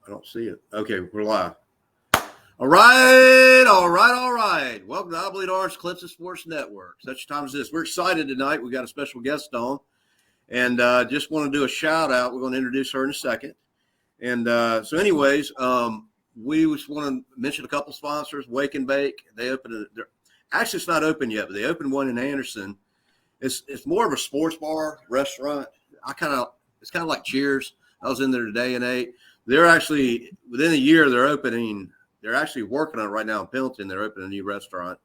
I don't see it. Okay, we're live. All right. Welcome to I Bleed Orange Clemson Sports Network. Such a time as this. We're excited tonight. We got a special guest on, and just want to do a shout out. We're going to introduce her in a second. And anyways, we just want to mention a couple sponsors. Wake and Bake. They opened it. Actually, it's not open yet, but they opened one in Anderson. It's more of a sports bar restaurant. It's kind of like Cheers. I was in there today and ate. They're actually within a year. They're opening. They're actually working on it right now in Pendleton. They're opening a new restaurant.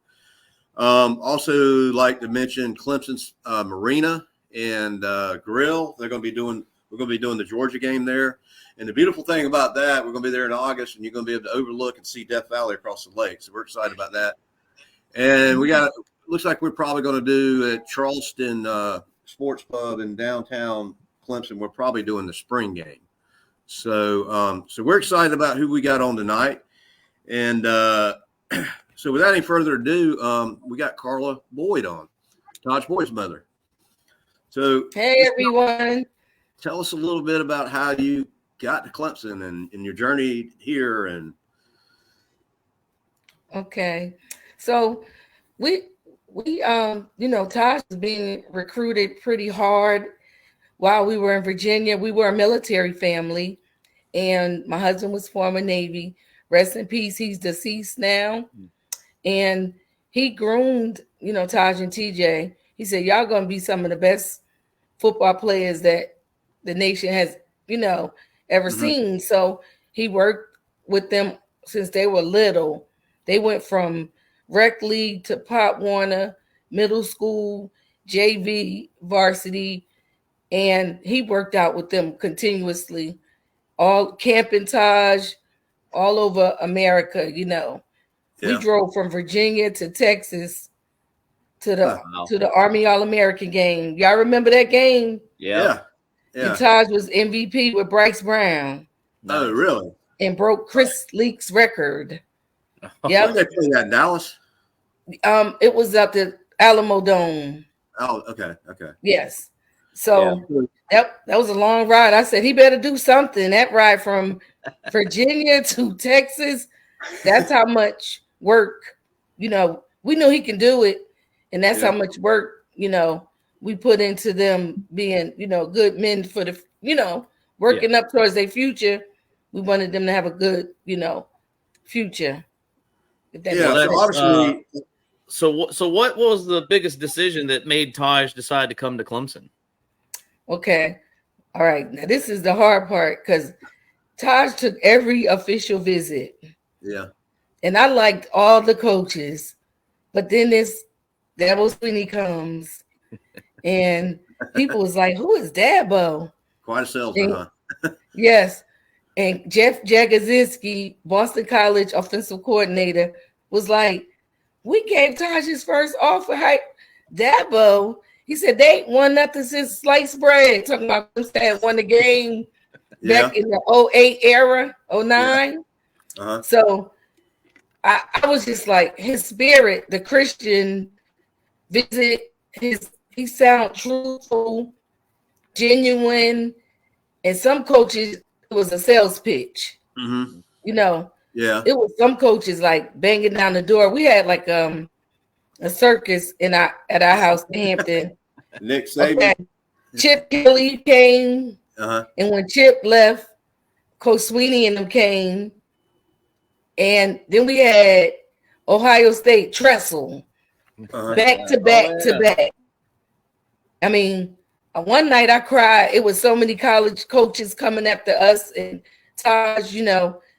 Also, like to mention Clemson's Marina and Grill. We're going to be doing the Georgia game there. And the beautiful thing about that, we're going to be there in August, and you're going to be able to overlook and see Death Valley across the lake. So we're excited about that. And looks like we're probably going to do at Charleston Sports Pub in downtown Clemson. We're probably doing the spring game. So we're excited about who we got on tonight. And so without any further ado, we got Carla Boyd on, Taj Boyd's mother. So hey, everyone. Tell us a little bit about how you got to Clemson and your journey here. And okay. So we Taj was being recruited pretty hard while we were in Virginia. We were a military family, and my husband was former Navy. Rest in peace. He's deceased now. And he groomed, Taj and TJ. He said, y'all going to be some of the best football players that the nation has, ever seen. So he worked with them since they were little. They went from rec league to Pop Warner, middle school, JV, varsity, and he worked out with them continuously. All camping Taj, all over America, Yeah. We drove from Virginia to Texas to the Army All-American game. Y'all remember that game? Yeah. And Taj was MVP with Bryce Brown. Oh, really? And broke Chris Leak's record. Yeah. They play that in Dallas? It was at the Alamo Dome. Oh, okay. Yes. So that was a long ride. I said he better do something. That ride from Virginia to Texas, that's how much work, we knew he can do it. And that's how much work, we put into them being, good men for the, working up towards their future. We wanted them to have a good, future. Obviously. So what was the biggest decision that made Taj decide to come to Clemson? Okay. All right. Now this is the hard part because Taj took every official visit. Yeah. And I liked all the coaches. But then this Dabo Sweeney comes and people was like, who is Dabo? Quite a salesman, huh? Yes. And Jeff Jagodzinski, Boston College offensive coordinator, was like, we gave Taj his first offer. Dabo, he said they ain't won nothing since sliced bread. Talking about them that won the game back in the 08 era, 09. Yeah. Uh-huh. So I was just like, his spirit, the Christian visit, he sound truthful, genuine, and some coaches it was a sales pitch. Mm-hmm. Yeah. It was some coaches like banging down the door. We had like a circus at our house in Hampton. Nick Saban. Okay. Chip Kelly came, and when Chip left, Coach Sweeney and them came, and then we had Ohio State Tressel back to back. I mean, one night I cried. It was so many college coaches coming after us, and Taj,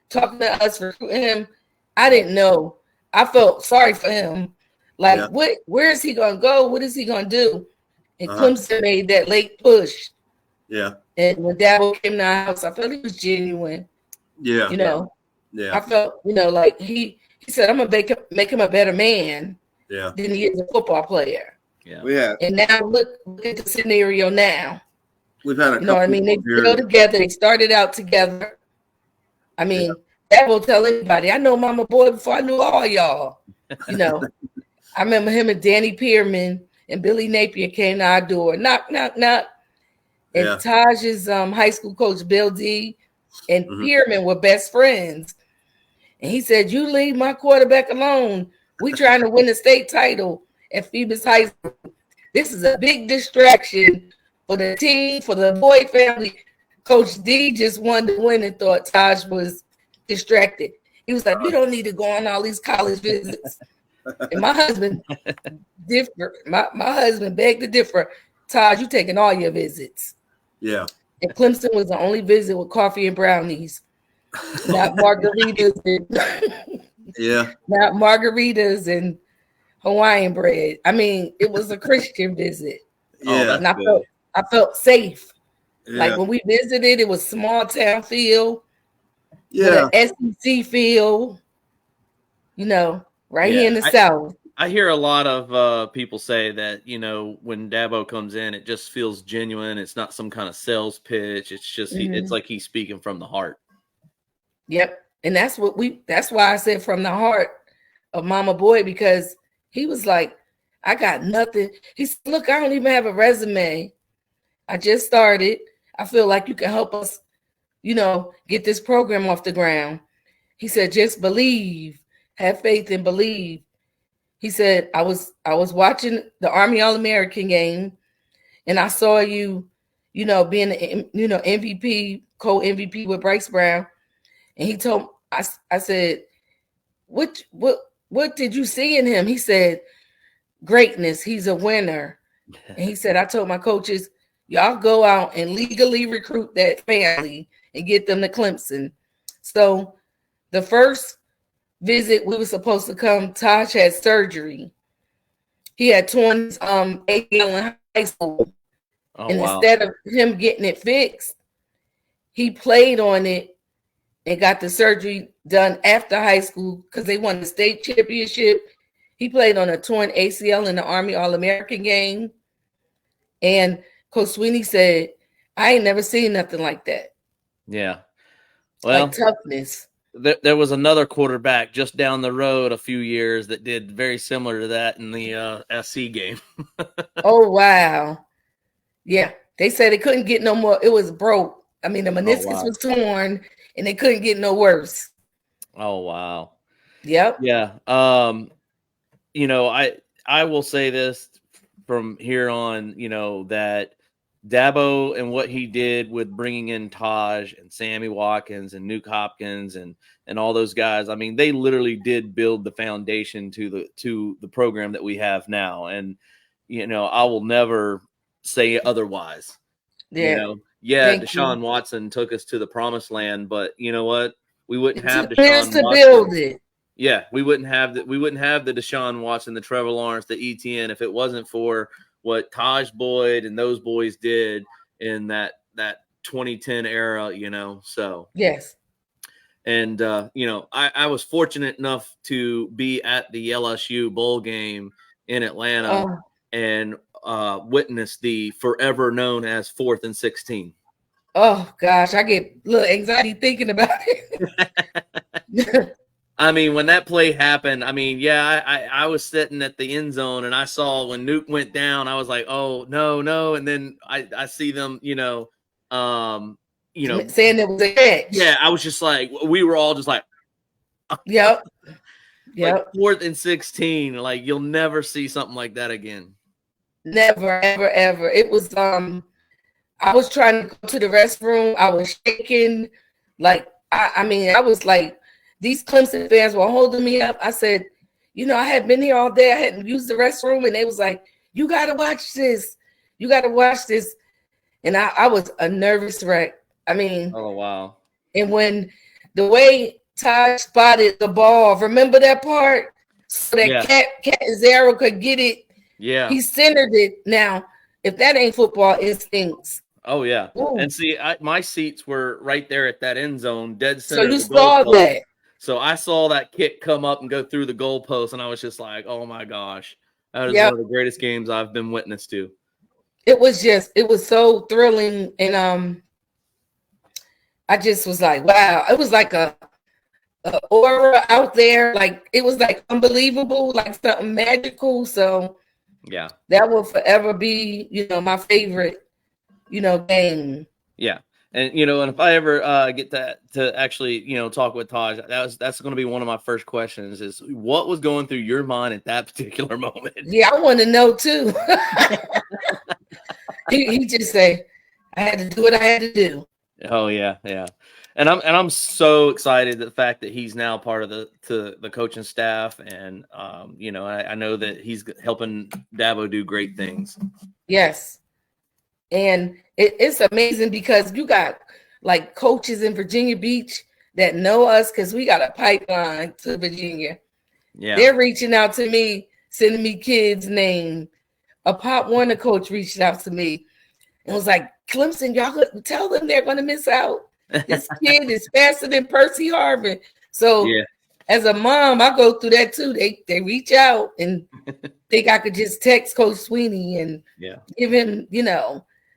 talking to us, recruiting him. I didn't know. I felt sorry for him. Like, where is he going to go? What is he going to do? And Clemson made that late push. Yeah. And when Dabo came to our house, I felt he was genuine. Yeah. I felt, like he said, I'm going to make him a better man than he is a football player. Yeah. And now look at the scenario now. We've had a couple what I mean? They go together. They started out together. I mean, that will tell anybody. I know Mama Boy before I knew all y'all. I remember him and Danny Pearman and Billy Napier came to our door. Knock, knock, knock. And Taj's high school coach, Bill D, and Pierman were best friends. And he said, "You leave my quarterback alone. We trying to win the state title at Phoebus High School. This is a big distraction for the team, for the Boyd family." Coach D just wanted to win and thought Taj was distracted. He was like, "You don't need to go on all these college visits." And my husband differ. My husband begged to differ. Taj, you taking all your visits. Yeah. And Clemson was the only visit with coffee and brownies, not margaritas. Not margaritas and Hawaiian bread. I mean, it was a Christian visit. Yeah. And I felt safe. Yeah. Like when we visited, it was small town feel. Yeah. SEC feel, right here in the South. I hear a lot of people say that, when Dabo comes in, it just feels genuine. It's not some kind of sales pitch. It's just, it's like he's speaking from the heart. Yep. And that's why I said from the heart of Mama Boyd, because he was like, "I got nothing." He said, "Look, I don't even have a resume. I just started. I feel like you can help us, get this program off the ground." He said, "Just believe, have faith and believe." He said, I was watching the Army All-American game, and I saw you, being MVP, co-MVP with Bryce Brown. And he told, I said, what did you see in him? He said, "Greatness. He's a winner." And he said, "I told my coaches, y'all go out and legally recruit that family and get them to Clemson." So the first visit we were supposed to come, Taj had surgery. He had torn his ACL in high school. And instead of him getting it fixed, he played on it and got the surgery done after high school because they won the state championship. He played on a torn ACL in the Army All-American game. And Coach Sweeney said, "I ain't never seen nothing like that." Yeah. Well, like toughness. There was another quarterback just down the road a few years that did very similar to that in the SC game. Oh, wow. Yeah. They said they couldn't get no more. It was broke. I mean, the meniscus was torn and they couldn't get no worse. Oh, wow. Yep. Yeah. I will say this from here on, that Dabo and what he did with bringing in Taj and Sammy Watkins and Nuke Hopkins and all those guys. I mean, they literally did build the foundation to the program that we have now. And, I will never say otherwise. Yeah. Deshaun Watson took us to the promised land, but you know what? We wouldn't have Deshaun to build it. Yeah, we wouldn't have the Deshaun Watson, the Trevor Lawrence, the ETN if it wasn't for what Taj Boyd and those boys did in that 2010 era, so. Yes. And, I was fortunate enough to be at the LSU bowl game in Atlanta and witness the forever known as 4th and 16. Oh, gosh, I get a little anxiety thinking about it. I mean, when that play happened, I was sitting at the end zone and I saw when Nuke went down, I was like, "Oh, no." And then I see them, saying it was a catch. Yeah, I was just like, we were all just like, yep. Like 4th and 16, like you'll never see something like that again. Never, ever, ever. It was, I was trying to go to the restroom. I was shaking. Like, I was like, these Clemson fans were holding me up. I said, I had been here all day. I hadn't used the restroom. And they was like, "You got to watch this. You got to watch this." And I was a nervous wreck. I mean. Oh, wow. And when the way Ty spotted the ball, remember that part? So that Cat Zero could get it. Yeah. He centered it. Now, if that ain't football instincts. Oh, yeah. Ooh. And see, my seats were right there at that end zone, dead center. So you saw that. So I saw that kick come up and go through the goalpost, and I was just like, "Oh my gosh, that is one of the greatest games I've been witness to." It was so thrilling, and I just was like, wow. It was like a aura out there, like it was like unbelievable, like something magical. So yeah, that will forever be, my favorite, game. Yeah. And and if I ever get to actually talk with Taj, that's going to be one of my first questions: is what was going through your mind at that particular moment? Yeah, I want to know too. he just say, I had to do what I had to do. Oh yeah, yeah. And I'm so excited that the fact that he's now part of the coaching staff, and I know that he's helping Dabo do great things. Yes. And it's amazing because you got like coaches in Virginia Beach that know us because we got a pipeline to Virginia. Yeah. They're reaching out to me, sending me kids' name. A Pop Warner coach reached out to me and was like, Clemson, y'all tell them they're going to miss out. This kid is faster than Percy Harvin. So as a mom, I go through that too. They reach out and think I could just text Coach Sweeney and give him,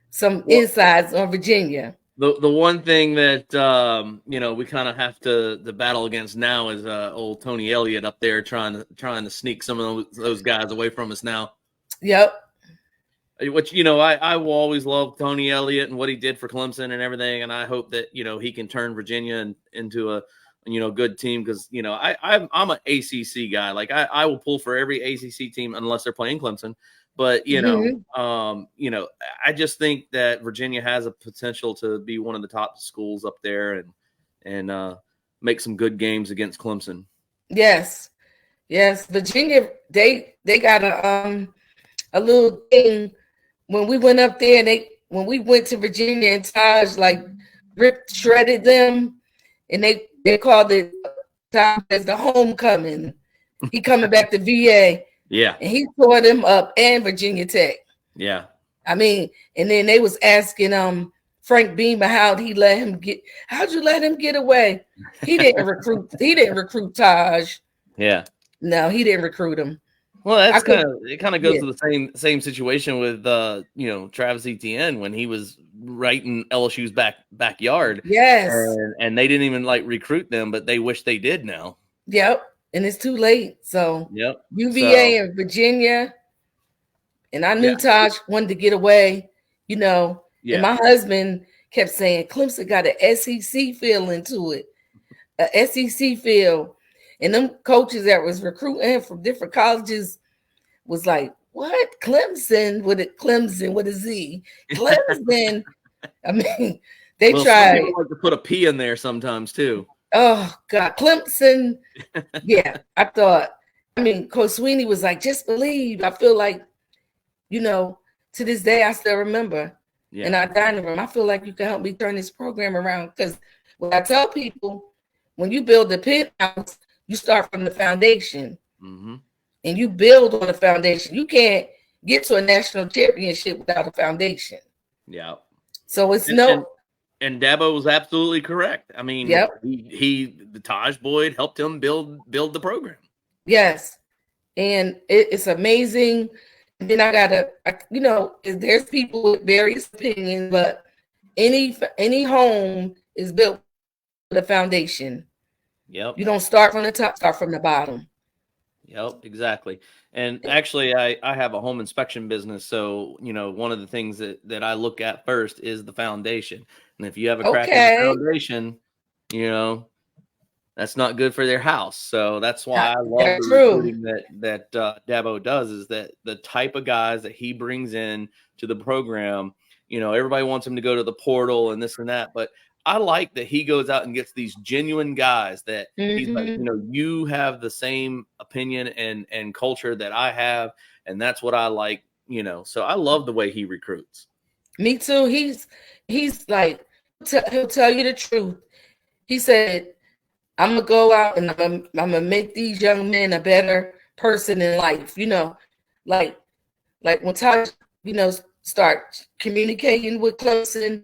some insights on Virginia. The one thing that we kind of have to battle against now is old Tony Elliott up there trying to sneak some of those guys away from us now. Yep. Which I will always love Tony Elliott and what he did for Clemson and everything, and I hope that he can turn Virginia into a good team, because I'm an ACC guy. Like I will pull for every ACC team unless they're playing Clemson. But I just think that Virginia has a potential to be one of the top schools up there and make some good games against Clemson. Yes, Virginia. They got a little thing when we went up there, and when we went to Virginia, and Taj shredded them, and they called it Taj as the homecoming. He coming back to VA. Yeah. And he tore them up, and Virginia Tech. Yeah. I mean, and then they was asking Frank Beamer how'd you let him get away? He didn't recruit Taj. Yeah. No, he didn't recruit him. Well, it kind of goes to the same situation with Travis Etienne when he was right in LSU's backyard. Yes. And they didn't even recruit them, but they wish they did now. Yep. And it's too late. So UVA and Virginia. And I knew Taj wanted to get away, And my husband kept saying Clemson got an SEC feel into it. A SEC feel. And them coaches that was recruiting from different colleges was like, what? Clemson with a Z. Clemson. I mean, they tried. Some like to put a P in there sometimes too. Oh God, Clemson. Yeah, Coach Sweeney was like, just believe. I feel like, to this day, I still remember in our dining room. I feel like you can help me turn this program around, because what I tell people, when you build the penthouse, you start from the foundation, and you build on the foundation. You can't get to a national championship without a foundation. Yeah. So it's And Dabo was absolutely correct. I mean, the Taj Boyd helped him build the program. Yes, and it's amazing. And then I gotta, there's people with various opinions, but any home is built with a foundation. Yep. You don't start from the top, start from the bottom. Yep, exactly. And actually, I have a home inspection business. So, one of the things that I look at first is the foundation. And if you have a crack in the foundation, that's not good for their house. So that's why I love the recruiting that Dabo does, is that the type of guys that he brings in to the program, everybody wants him to go to the portal and this and that, but I like that he goes out and gets these genuine guys that he's like, you have the same opinion and culture that I have. And that's what I like, so I love the way he recruits. Me too. He's like, he'll tell you the truth. He said, I'm going to go out and I'm going to make these young men a better person in life. Like when Taj, start communicating with Clemson.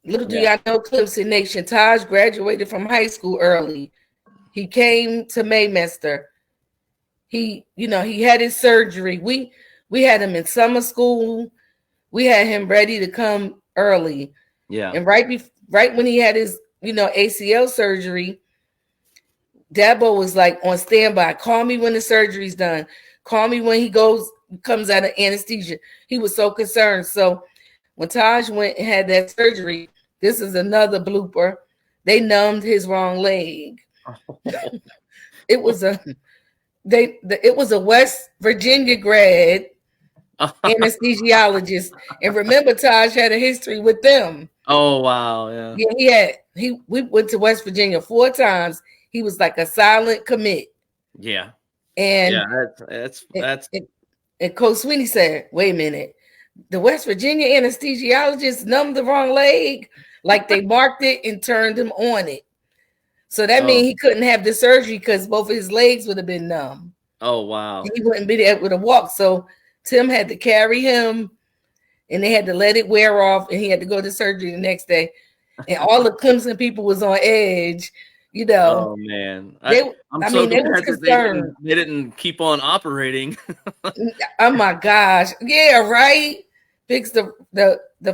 Little do y'all know, Clemson Nation, Taj graduated from high school early. He came to Maymester. He had his surgery. We had him in summer school. We had him ready to come early. Yeah. And right when he had his, ACL surgery, Dabo was like on standby. Call me when the surgery's done. Call me when he comes out of anesthesia. He was so concerned. So when Taj went and had that surgery, this is another blooper. They numbed his wrong leg. It was a it was a West Virginia grad anesthesiologist, and remember, Taj had a history with them. Oh wow, yeah. Yeah, we went to West Virginia 4 times. He was like a silent commit. Yeah. And yeah, that's and Coach Sweeney said, wait a minute, the West Virginia anesthesiologist numbed the wrong leg, like they marked it and turned him on it. So that means he couldn't have the surgery because both of his legs would have been numb. Oh wow. He wouldn't be able to walk. So Tim had to carry him, and they had to let it wear off, and he had to go to surgery the next day. And all the Clemson people was on edge, you know. Oh man, I'm so glad that they didn't keep on operating. Oh my gosh, yeah, right. Fix the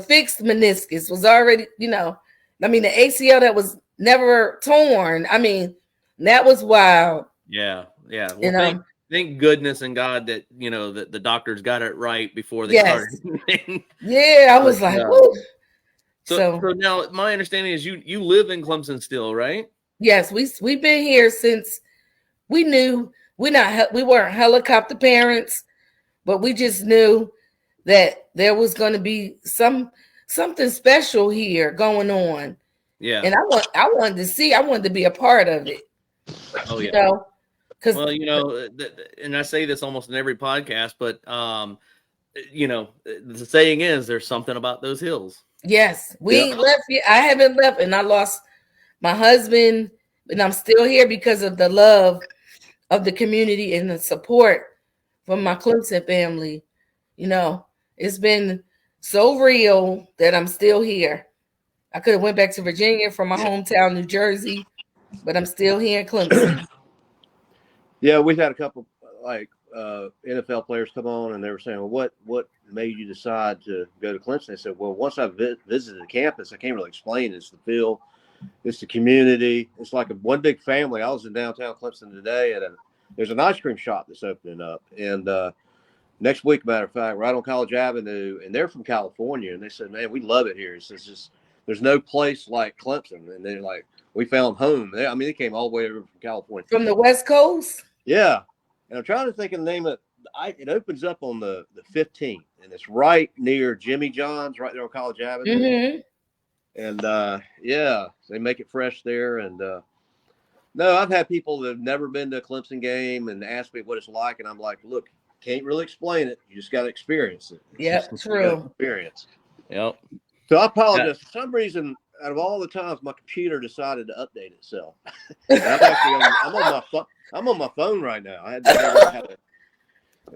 fixed meniscus was already, you know. I mean, the ACL that was never torn. I mean, that was wild. Yeah. Well, thank goodness and God that you know that the doctors got it right before they started. Yeah, I was like, whoa. So now my understanding is you live in Clemson still, right? Yes, we've been here since we knew we weren't helicopter parents, but we just knew that there was going to be something special here going on. Yeah, and I wanted to be a part of it. Oh yeah. You know, well, you know, and I say this almost in every podcast, but you know, the saying is, there's something about those hills. Yes, we ain't left yet. I haven't left, and I lost my husband, and I'm still here because of the love of the community and the support from my Clemson family. You know, it's been so real that I'm still here. I could have went back to Virginia from my hometown, New Jersey, but I'm still here in Clemson. Yeah, we've had a couple like NFL players come on, and they were saying, well, what made you decide to go to Clemson? They said, well, once I visited the campus, I can't really explain. It's the feel, it's the community. It's like one big family. I was in downtown Clemson today, and there's an ice cream shop that's opening up. And next week, matter of fact, right on College Avenue, and they're from California, and they said, man, we love it here. It's just there's no place like Clemson. And they're like, we found home. They came all the way over from California. From the West Coast? Yeah. And I'm trying to think of the name of it. It opens up on the 15th, and it's right near Jimmy John's, right there on College Avenue. Mm-hmm. And yeah, they make it fresh there. And no, I've had people that have never been to a Clemson game and ask me what it's like, and I'm like, look, can't really explain it. You just got to experience it. Yeah, true. Experience. Yep. So I apologize. For some reason, out of all the times, my computer decided to update itself. I'm on my phone right now. I had to figure out how to.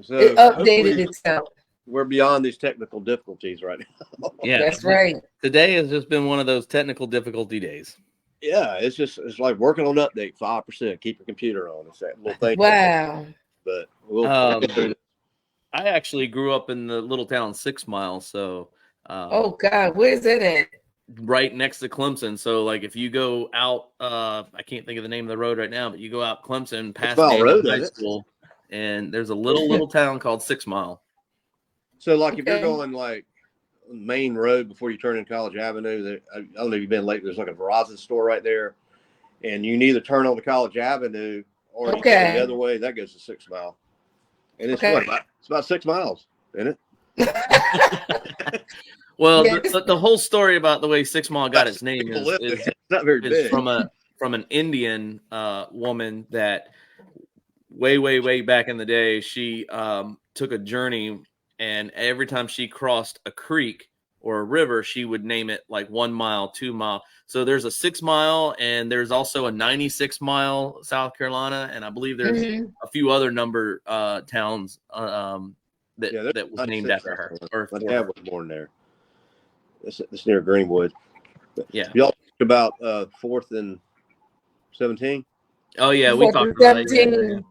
So it updated itself. We're beyond these technical difficulties right now. Yeah, that's right. Today has just been one of those technical difficulty days. Yeah, it's like working on update 5%. Keep your computer on. It's that little thing. Wow. But we'll get through this. I actually grew up in the little town 6 Mile, so. Oh God, where's that at? Right next to Clemson. So, like, if you go out, I can't think of the name of the road right now, but you go out Clemson past High School, and there's a little town called 6 Mile. So, like, if you're going like main road before you turn in College Avenue, I don't know if you've been lately. There's like a Verizon store right there, and you can either turn on to College Avenue or you go the other way. That goes to 6 Mile, and it's it's about 6 miles, isn't it? Well, the whole story about the way 6 Mile got its name is not very big. from an Indian woman that way back in the day, she took a journey, and every time she crossed a creek or a river, she would name it like 1 mile, 2 mile. So there's a 6 Mile, and there's also a 96 Mile, South Carolina, and I believe there's a few other number towns that was named after her. Or I have one more in there. It's near Greenwood. Yeah. Y'all talked about 4th and 17? Oh, yeah. We talked about it.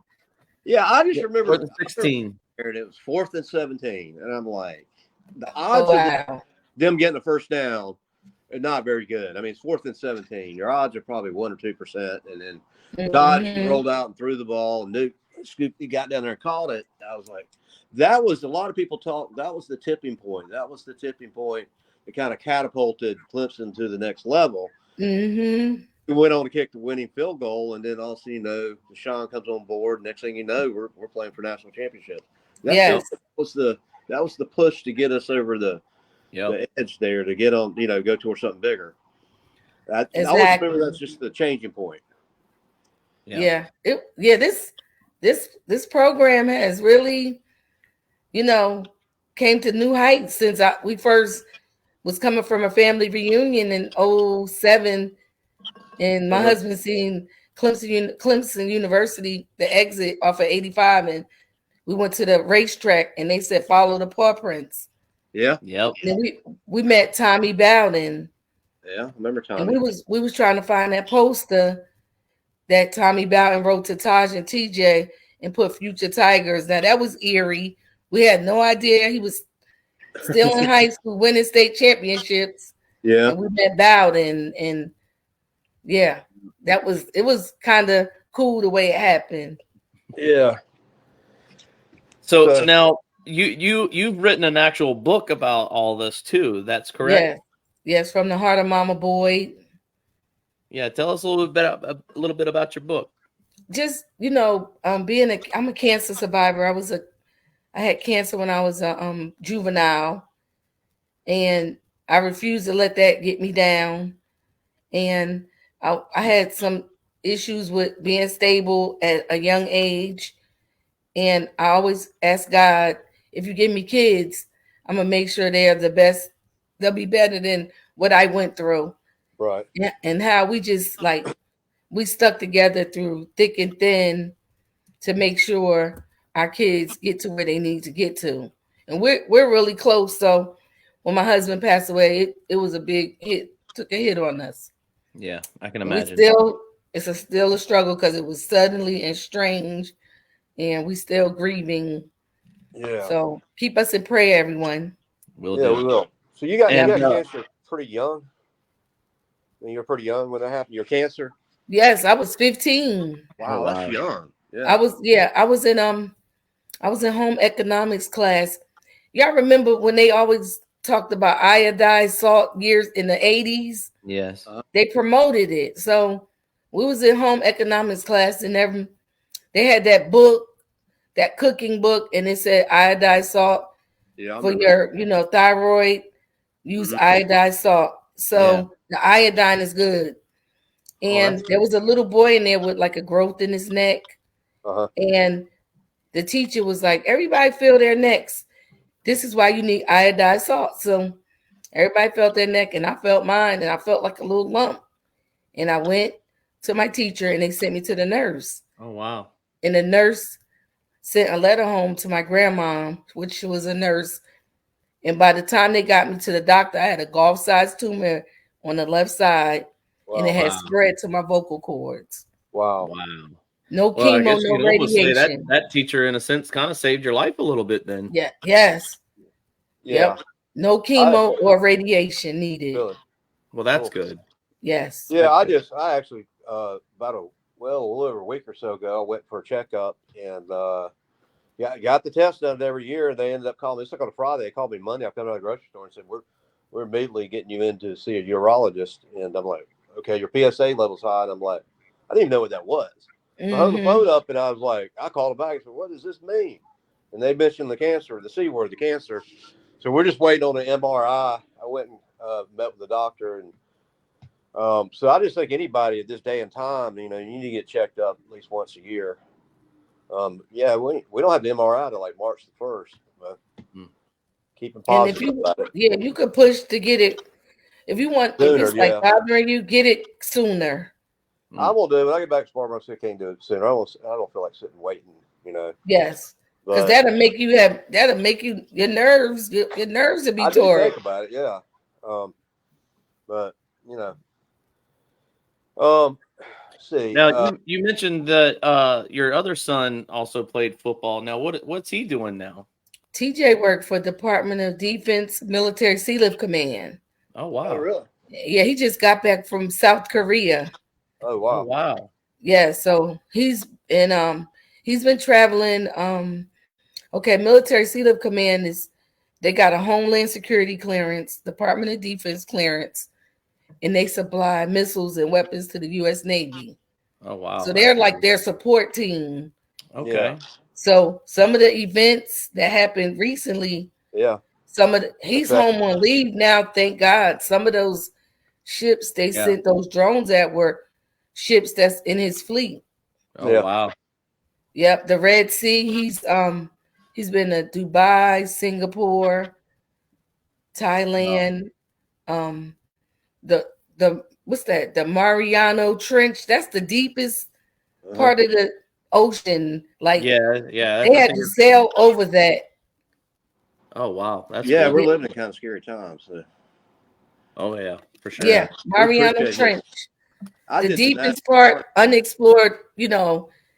Yeah, I just remember 4th and 16. It was 4th and 17. And I'm like, the odds of them getting the first down are not very good. I mean, it's 4th and 17. Your odds are probably 1 or 2%. And then Dodge rolled out and threw the ball. And Nuke scooped, he got down there and called it. I was like, that was a lot of people talk. That was the tipping point. it kind of catapulted Clemson to the next level. Mm-hmm. We went on to kick the winning field goal, and then all of a sudden, you know, Deshaun comes on board. Next thing you know, we're playing for national championships. Yes. That was the push to get us over the edge there, to get on, you know, go towards something bigger. I always remember that's just the changing point. Yeah. This program has really, you know, came to new heights since we first was coming from a family reunion in 2007, and my husband seen Clemson University, the exit off of 85, and we went to the racetrack, and they said follow the paw prints. Yep. And we met Tommy Bowden. Yeah, I remember Tommy. And we was trying to find that poster that Tommy Bowden wrote to Taj and TJ and put Future Tigers. Now that was eerie. We had no idea he was still in high school, winning state championships. Yeah. And we met Bowden, and yeah, it was kind of cool the way it happened. Yeah. So now you've written an actual book about all this too. That's correct. Yes, from the heart of Mama Boyd. Yeah, tell us a little bit about your book. Just, you know, I'm a cancer survivor. I had cancer when I was a juvenile, and I refused to let that get me down. And I had some issues with being stable at a young age. And I always ask God, if you give me kids, I'm going to make sure they're the best. They'll be better than what I went through. Right. And how we just we stuck together through thick and thin to make sure our kids get to where they need to get to. And we're really close. So when my husband passed away, it was a big hit, took a hit on us. Yeah, I can imagine. It's still a struggle because it was suddenly and strange, and we still grieving. Yeah. So keep us in prayer, everyone. We will. So you got cancer pretty young. I mean, you were pretty young when that happened. Your cancer? Yes, I was 15. Wow, that's young. Yeah. I was in home economics class. Y'all remember when they always talked about iodized salt years in the 80s? Yes. They promoted it. So we was in home economics class, and they had that book, that cooking book, and it said iodized salt for your, thyroid. Use iodized salt. So the iodine is good. And there was a little boy in there with like a growth in his neck. And the teacher was like, everybody feel their necks. This is why you need iodized salt. So everybody felt their neck, and I felt mine, and I felt like a little lump. And I went to my teacher, and they sent me to the nurse. Oh, wow. And the nurse sent a letter home to my grandma, which was a nurse. And by the time they got me to the doctor, I had a golf-sized tumor on the left side, and it had spread to my vocal cords. Wow. No chemo, no radiation. That teacher, in a sense, kind of saved your life a little bit then. Yeah. Yes. Yeah. Yep. No chemo or radiation needed. Really? Well, that's good. Yes. Yeah, I actually about a little over a week or so ago, I went for a checkup, and got the test done every year. They ended up calling me. It's like on a Friday. They called me Monday. I come out of the grocery store and said, "We're immediately getting you in to see a urologist." And I'm like, "Okay, your PSA level's high." And I'm like, I didn't even know what that was. I hung the phone up, and I was like, I called them back and said, "What does this mean?" And they mentioned the cancer, the C word, the cancer. So we're just waiting on an MRI. I went and met with the doctor, and so I just think anybody at this day and time, you need to get checked up at least once a year. We don't have the MRI till like March the 1st, but keeping positive about it. Yeah, you could push to get it if you want. Sooner, if it's like bothering you, get it sooner. I will do it. When I get back to Spartanburg, I can't do it sooner. I don't feel like sitting waiting. Yes, because that'll make you your nerves will be torn. Think about it, yeah. But see. Now you mentioned that your other son also played football. Now what's he doing now? TJ worked for Department of Defense Military Sea Lift Command. Oh wow! Oh, really? Yeah, he just got back from South Korea. Oh wow! Oh, wow! Yeah, so he's been traveling. Military Sea Lift Command They got a Homeland Security clearance, Department of Defense clearance, and they supply missiles and weapons to the U.S. Navy. Oh wow. So they're like their support team. Okay. Yeah. So some of the events that happened recently, Yeah. He's home on leave now, thank God. Some of those ships they sent those drones at were ships that's in his fleet. Oh wow. Yep, the Red Sea. He's been to Dubai, Singapore, Thailand, the what's that? The Mariano Trench. That's the deepest part of the ocean. Like yeah. They had to sail over that. Oh wow. That's Yeah, good. we're living in kind of scary times. So. Oh yeah, for sure. Yeah, Mariano Trench. The deepest part, unexplored,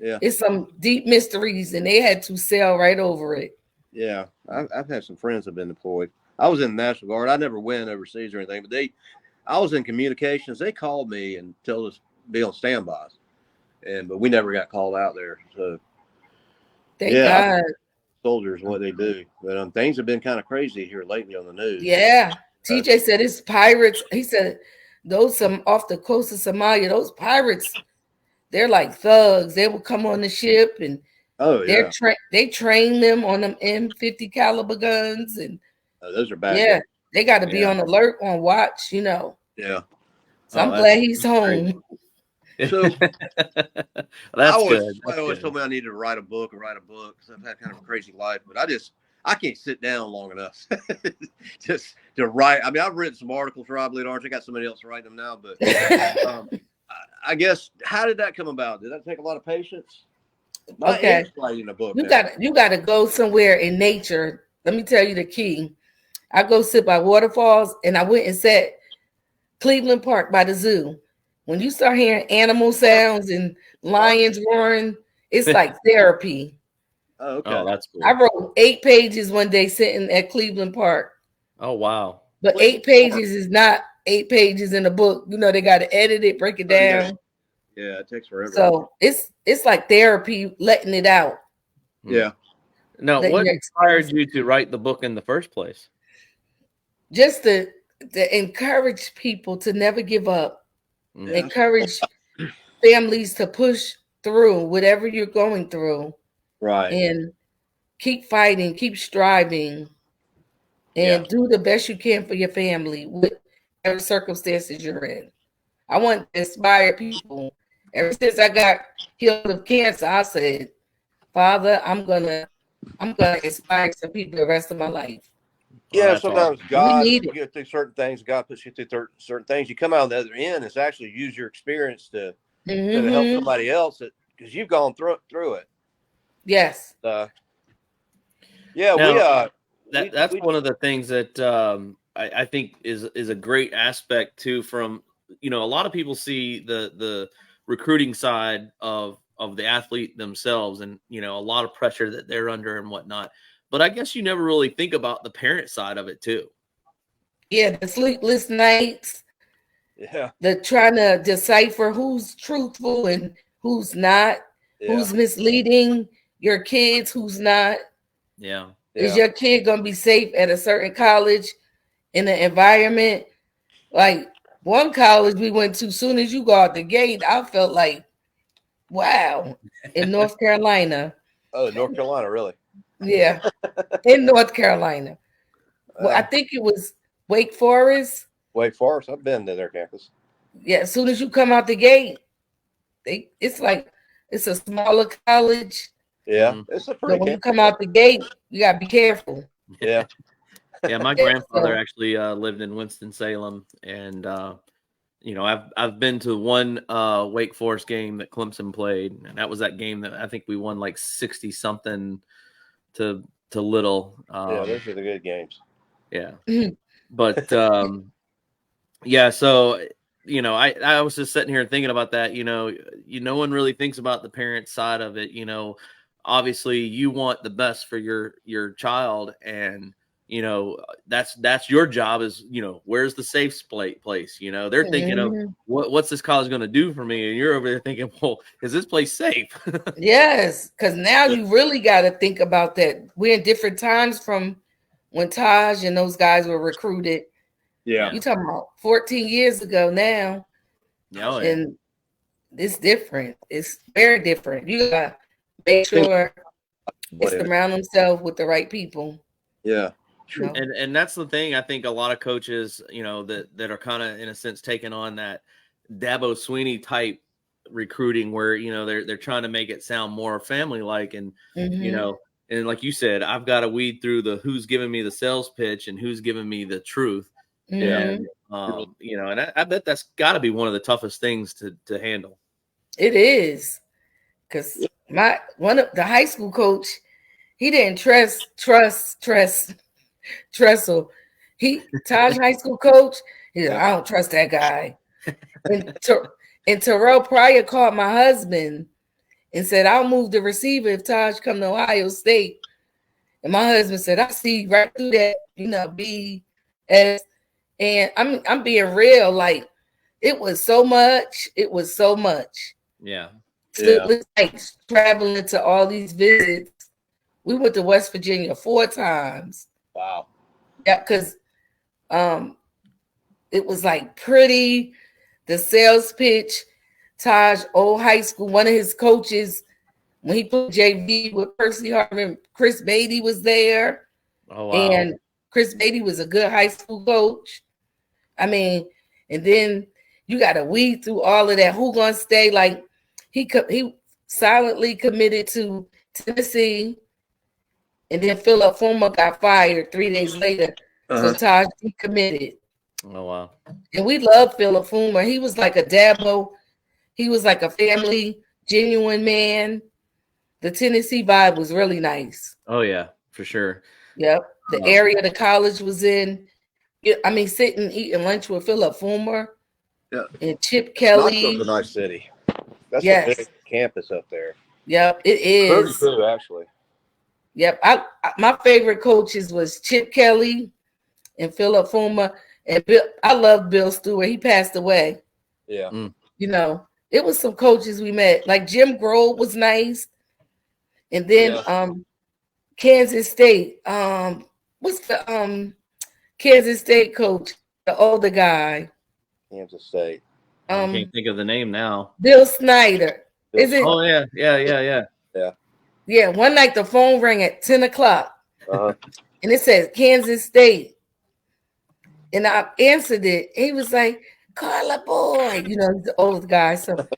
it's some deep mysteries, and they had to sail right over it. Yeah, I've had some friends that have been deployed. I was in the National Guard. I never went overseas or anything, but I was in communications. They called me and told us to be on standby, but we never got called out there. So, thank God. Soldiers, what they do, but things have been kind of crazy here lately on the news. Yeah, TJ said it's pirates. He said those off the coast of Somalia. Those pirates, they're like thugs. They will come on the ship and they train them on them M50 caliber guns, and those are bad. Yeah, they got to be on alert, on watch. Yeah. So I'm glad he's home. So that's good. I always told me I needed to write a book because I've had kind of a crazy life, but I can't sit down long enough just to write. I mean, I've written some articles for I Bleed Orange. I got somebody else writing them now, but I guess, how did that come about? Did that take a lot of patience? Okay, writing a book. You got to go somewhere in nature. Let me tell you the key. I go sit by waterfalls, and I went and sat Cleveland Park by the zoo. When you start hearing animal sounds and lions roaring, it's like therapy. Oh, okay. Oh, that's cool. I wrote 8 pages one day sitting at Cleveland Park. Oh, wow. But 8 pages is not 8 pages in a book. They got to edit it, break it down. Yeah, it takes forever. So it's like therapy, letting it out. Yeah. Now, what inspired you to write the book in the first place? Just to encourage people to never give up. Yeah. Encourage families to push through whatever you're going through. Right. And keep fighting, keep striving, and do the best you can for your family, whatever circumstances you're in. I want to inspire people. Ever since I got healed of cancer, I said, Father, I'm gonna inspire some people the rest of my life. Yeah, sometimes God, you get through certain things, God puts you through certain things. You come out on the other end, it's actually use your experience to help somebody else because you've gone through it. Yes. Now, that's one of the things that I think is a great aspect too. From a lot of people see the recruiting side of the athlete themselves, and a lot of pressure that they're under and whatnot. But I guess you never really think about the parent side of it too. Yeah, the sleepless nights. Yeah. The trying to decipher who's truthful and who's not, who's misleading your kids, who's not. Yeah. Is your kid gonna be safe at a certain college in an environment? Like one college we went to, soon as you go out the gate, I felt like, wow, in North Carolina. Oh, North Carolina, really? Yeah, in North Carolina. Well, I think it was Wake Forest. Wake Forest, I've been to their campus. Yeah, as soon as you come out the gate, it's a smaller college. Yeah, it's a pretty. But when you come out the gate, you gotta be careful. Yeah, yeah. My grandfather actually lived in Winston-Salem, and I've been to one Wake Forest game that Clemson played, and that was that game that I think we won like 60 something to little. Yeah, those are the good games. Yeah, but yeah. So I was just sitting here thinking about that. No one really thinks about the parent side of it. Obviously, you want the best for your child, and that's your job. Is where's the safe place? They're thinking of what's this college going to do for me, and you're over there thinking, well, is this place safe? Yes, because now you really got to think about that. We're in different times from when Taj and those guys were recruited. Yeah. You talking about 14 years ago now. Yeah, And it's different. It's very different. You gotta make sure it's surround themselves with the right people. Yeah. You know? and that's the thing. I think a lot of coaches, that are kind of in a sense taking on that Dabo Sweeney type recruiting, where they're trying to make it sound more family like, and and like you said, I've got to weed through the who's giving me the sales pitch and who's giving me the truth. And and I bet that's got to be one of the toughest things to handle. It is, because one of the high school coach, he didn't trust Tressel. Taj high school coach, he said, I don't trust that guy. And Terrell Pryor called my husband and said, I'll move the receiver if Taj come to Ohio State. And my husband said, I see right through that, BS. And I'm being real, like it was so much. It was so much. Yeah. It was like traveling to all these visits. We went to West Virginia 4 times. Wow. Yeah, because it was like pretty. The sales pitch, Taj, old high school, one of his coaches, when he put JV with Percy Hartman, Chris Beatty was there. Oh, wow. And Chris Beatty was a good high school coach. I mean, and then you got to weed through all of that. Who gonna stay? Like he silently committed to Tennessee, and then Philip Fulmer got fired 3 days later. So Taj decommitted. Oh, wow. And we love Philip Fulmer. He was like a Dabo. He was like a family, genuine man. The Tennessee vibe was really nice. Oh, yeah, for sure. Yep. The area the college was in. I mean, sitting eating lunch with Philip Fulmer and Chip Kelly. Knoxville's a nice city. That's Yes. a big campus up there. Yep, it is. 32, actually. Yep. My favorite coaches was Chip Kelly and Philip Fulmer. And Bill, I love Bill Stewart. He passed away. Yeah. It was some coaches we met. Like Jim Grove was nice. And then Kansas State. What's the Kansas State coach? The older guy. Kansas State. I can't think of the name now. Bill Snyder. Is it? Oh, yeah. Yeah. One night the phone rang at 10 o'clock. Uh-huh. And it says Kansas State. And I answered it. He was like, Carla Boyd. He's the old guy. So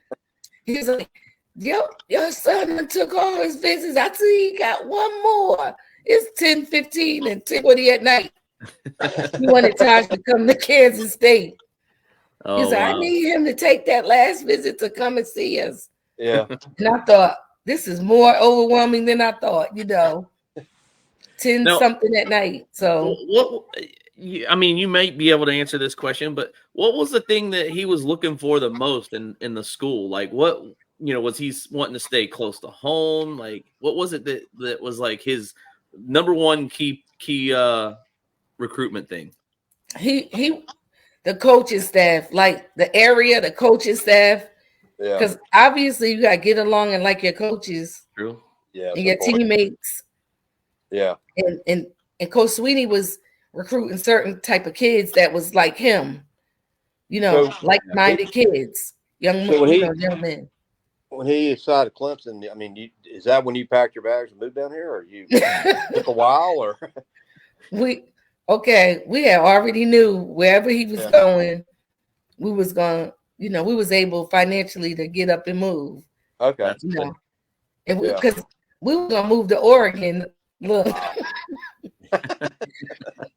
he was like, your son took all his visits. I see he got one more. It's 10:15 and 10:20 at night. He wanted Taj to come to Kansas State. Oh, He said, I need him to take that last visit to come and see us. Yeah. And I thought, this is more overwhelming than I thought, 10 something at night. So you might be able to answer this question, but what was the thing that he was looking for the most in the school? Like what, was he wanting to stay close to home? Like what was it that was like his number one key recruitment thing? The coaching staff, like the area, the coaching staff, because obviously you got to get along and like your coaches. True. Yeah. And your teammates. Yeah. And Coach Sweeney was recruiting certain type of kids that was like him, like-minded kids, young men. When he decided Clemson, I mean, is that when you packed your bags and moved down here, or you took a while, or? We had already knew wherever he was going, we was going, we was able financially to get up and move. Okay. And because we were going to move to Oregon. Look,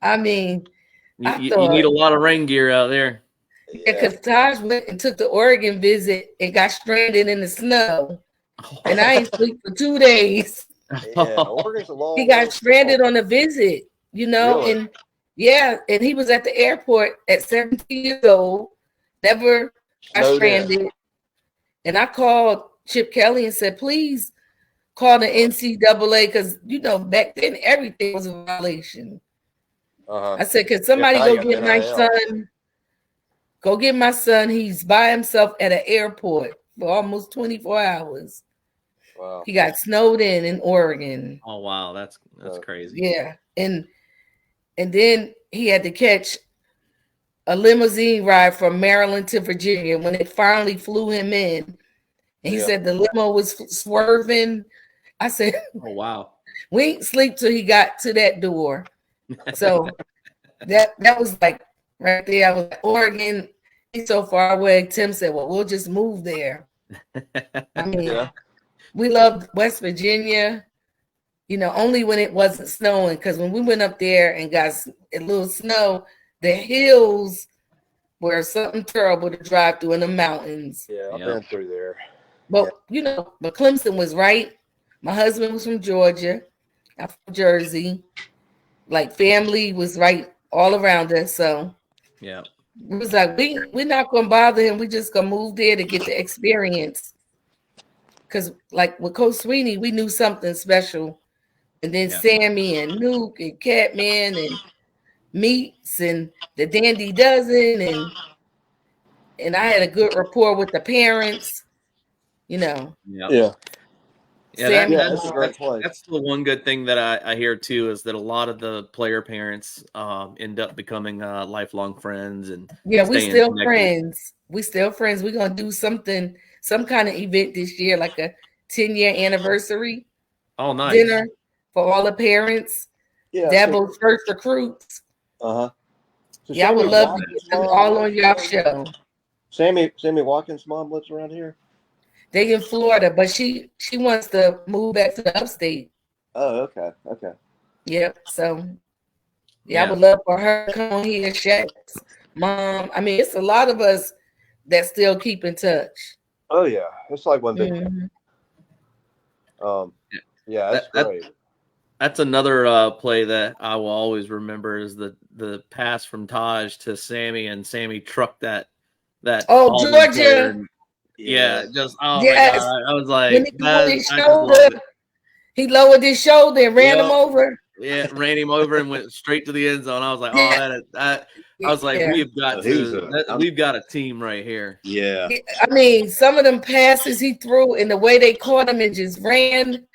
I mean, you need a lot of rain gear out there. Because Taj went and took the Oregon visit and got stranded in the snow. And I ain't sleep for 2 days. Yeah, Oregon's a long He got stranded on a visit, Really? and he was at the airport at 17 years old, never got stranded. And I called Chip Kelly and said, please call the NCAA, because back then everything was a violation. I said, could somebody go get my son? Go get my son. He's by himself at an airport for almost 24 hours. Wow. He got snowed in Oregon. Oh wow, that's crazy. Yeah, and and then he had to catch a limousine ride from Maryland to Virginia when it finally flew him in. And he said the limo was swerving. I said, Oh wow. we ain't sleep till he got to that door. So that was like right there. I was like, Oregon, he's so far away. Tim said, well, we'll just move there. I mean, we loved West Virginia, only when it wasn't snowing. Because when we went up there and got a little snow, the hills were something terrible to drive through in the mountains. Yeah, I've been through there. But, but Clemson was right. My husband was from Georgia. I'm from Jersey. Like family was right all around us. So yeah, it was like, we're not going to bother him. We just going to move there to get the experience. Because like with Coach Sweeney, we knew something special. And then Sammy and Nuke and Catman and Meats and the Dandy Dozen. And I had a good rapport with the parents, Yeah. Sammy, that's a great place. That's the one good thing that I hear too, is that a lot of the player parents end up becoming lifelong friends. And we still friends. We're gonna do some kind of event this year, like a 10-year anniversary dinner for all the parents. Dabo's first recruits. So I would love to get them all on your show. Sammy Watkins' mom lives around here. They in Florida, but she wants to move back to the upstate. Oh, okay. Yep. So, I would love for her to come on here, Shaq's mom. I mean, it's a lot of us that still keep in touch. Oh yeah, it's like one big. That's great. That's another play that I will always remember, is the pass from Taj to Sammy, and Sammy trucked that. Oh, Georgia. My God, I was like, when he lowered his shoulder and ran him over. Yeah, ran him over and went straight to the end zone. I was like, I was like, we've got a team right here. Yeah. I mean, some of them passes he threw and the way they caught him and just ran.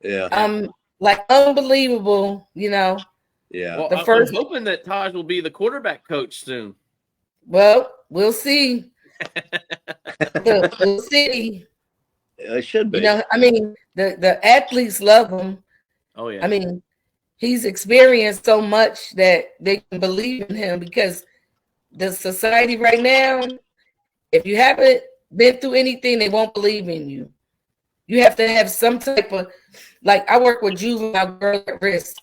Yeah. Like unbelievable, Yeah. Well, I'm hoping that Taj will be the quarterback coach soon. Well, we'll see. We'll see. It should be. I mean, the athletes love him. Oh yeah. I mean, he's experienced so much that they can believe in him, because the society right now, if you haven't been through anything, they won't believe in you. You have to have some type of, like, I work with juvenile girl at risk.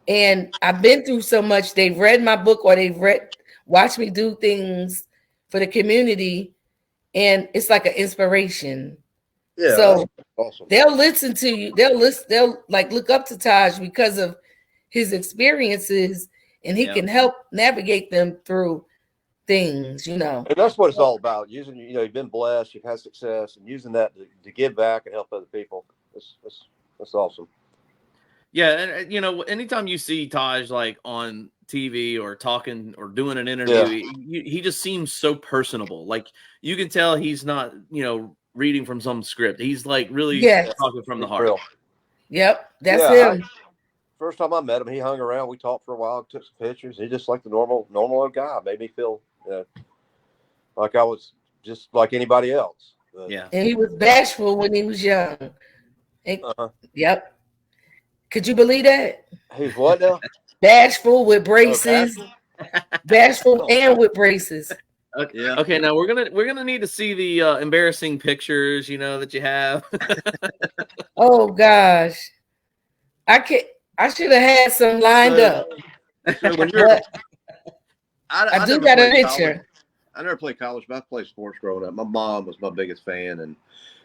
And I've been through so much. They've read my book, or they've watched me do things for the community, and it's like an inspiration. Yeah. So awesome. They'll listen to you. They'll like look up to Taj because of his experiences, and he can help navigate them through things, And that's what it's all about. Using, you've been blessed, you've had success, and using that to give back and help other people. That's awesome. Yeah, and anytime you see Taj like on TV or talking or doing an interview, he just seems so personable. Like, you can tell he's not, reading from some script. He's like really talking from the heart. Real. Yep, that's him. First time I met him, he hung around. We talked for a while, took some pictures. He just like the normal old guy. Made me feel like I was just like anybody else. Yeah, and he was bashful when he was young. Yep. Could you believe that? He's what now? Bashful with braces. Bashful and with braces. Okay. Yeah. Okay. Now we're gonna need to see the embarrassing pictures, that you have. Oh gosh, I should have had some lined up. So when I do got a picture. I never played college, but I played sports growing up. My mom was my biggest fan, and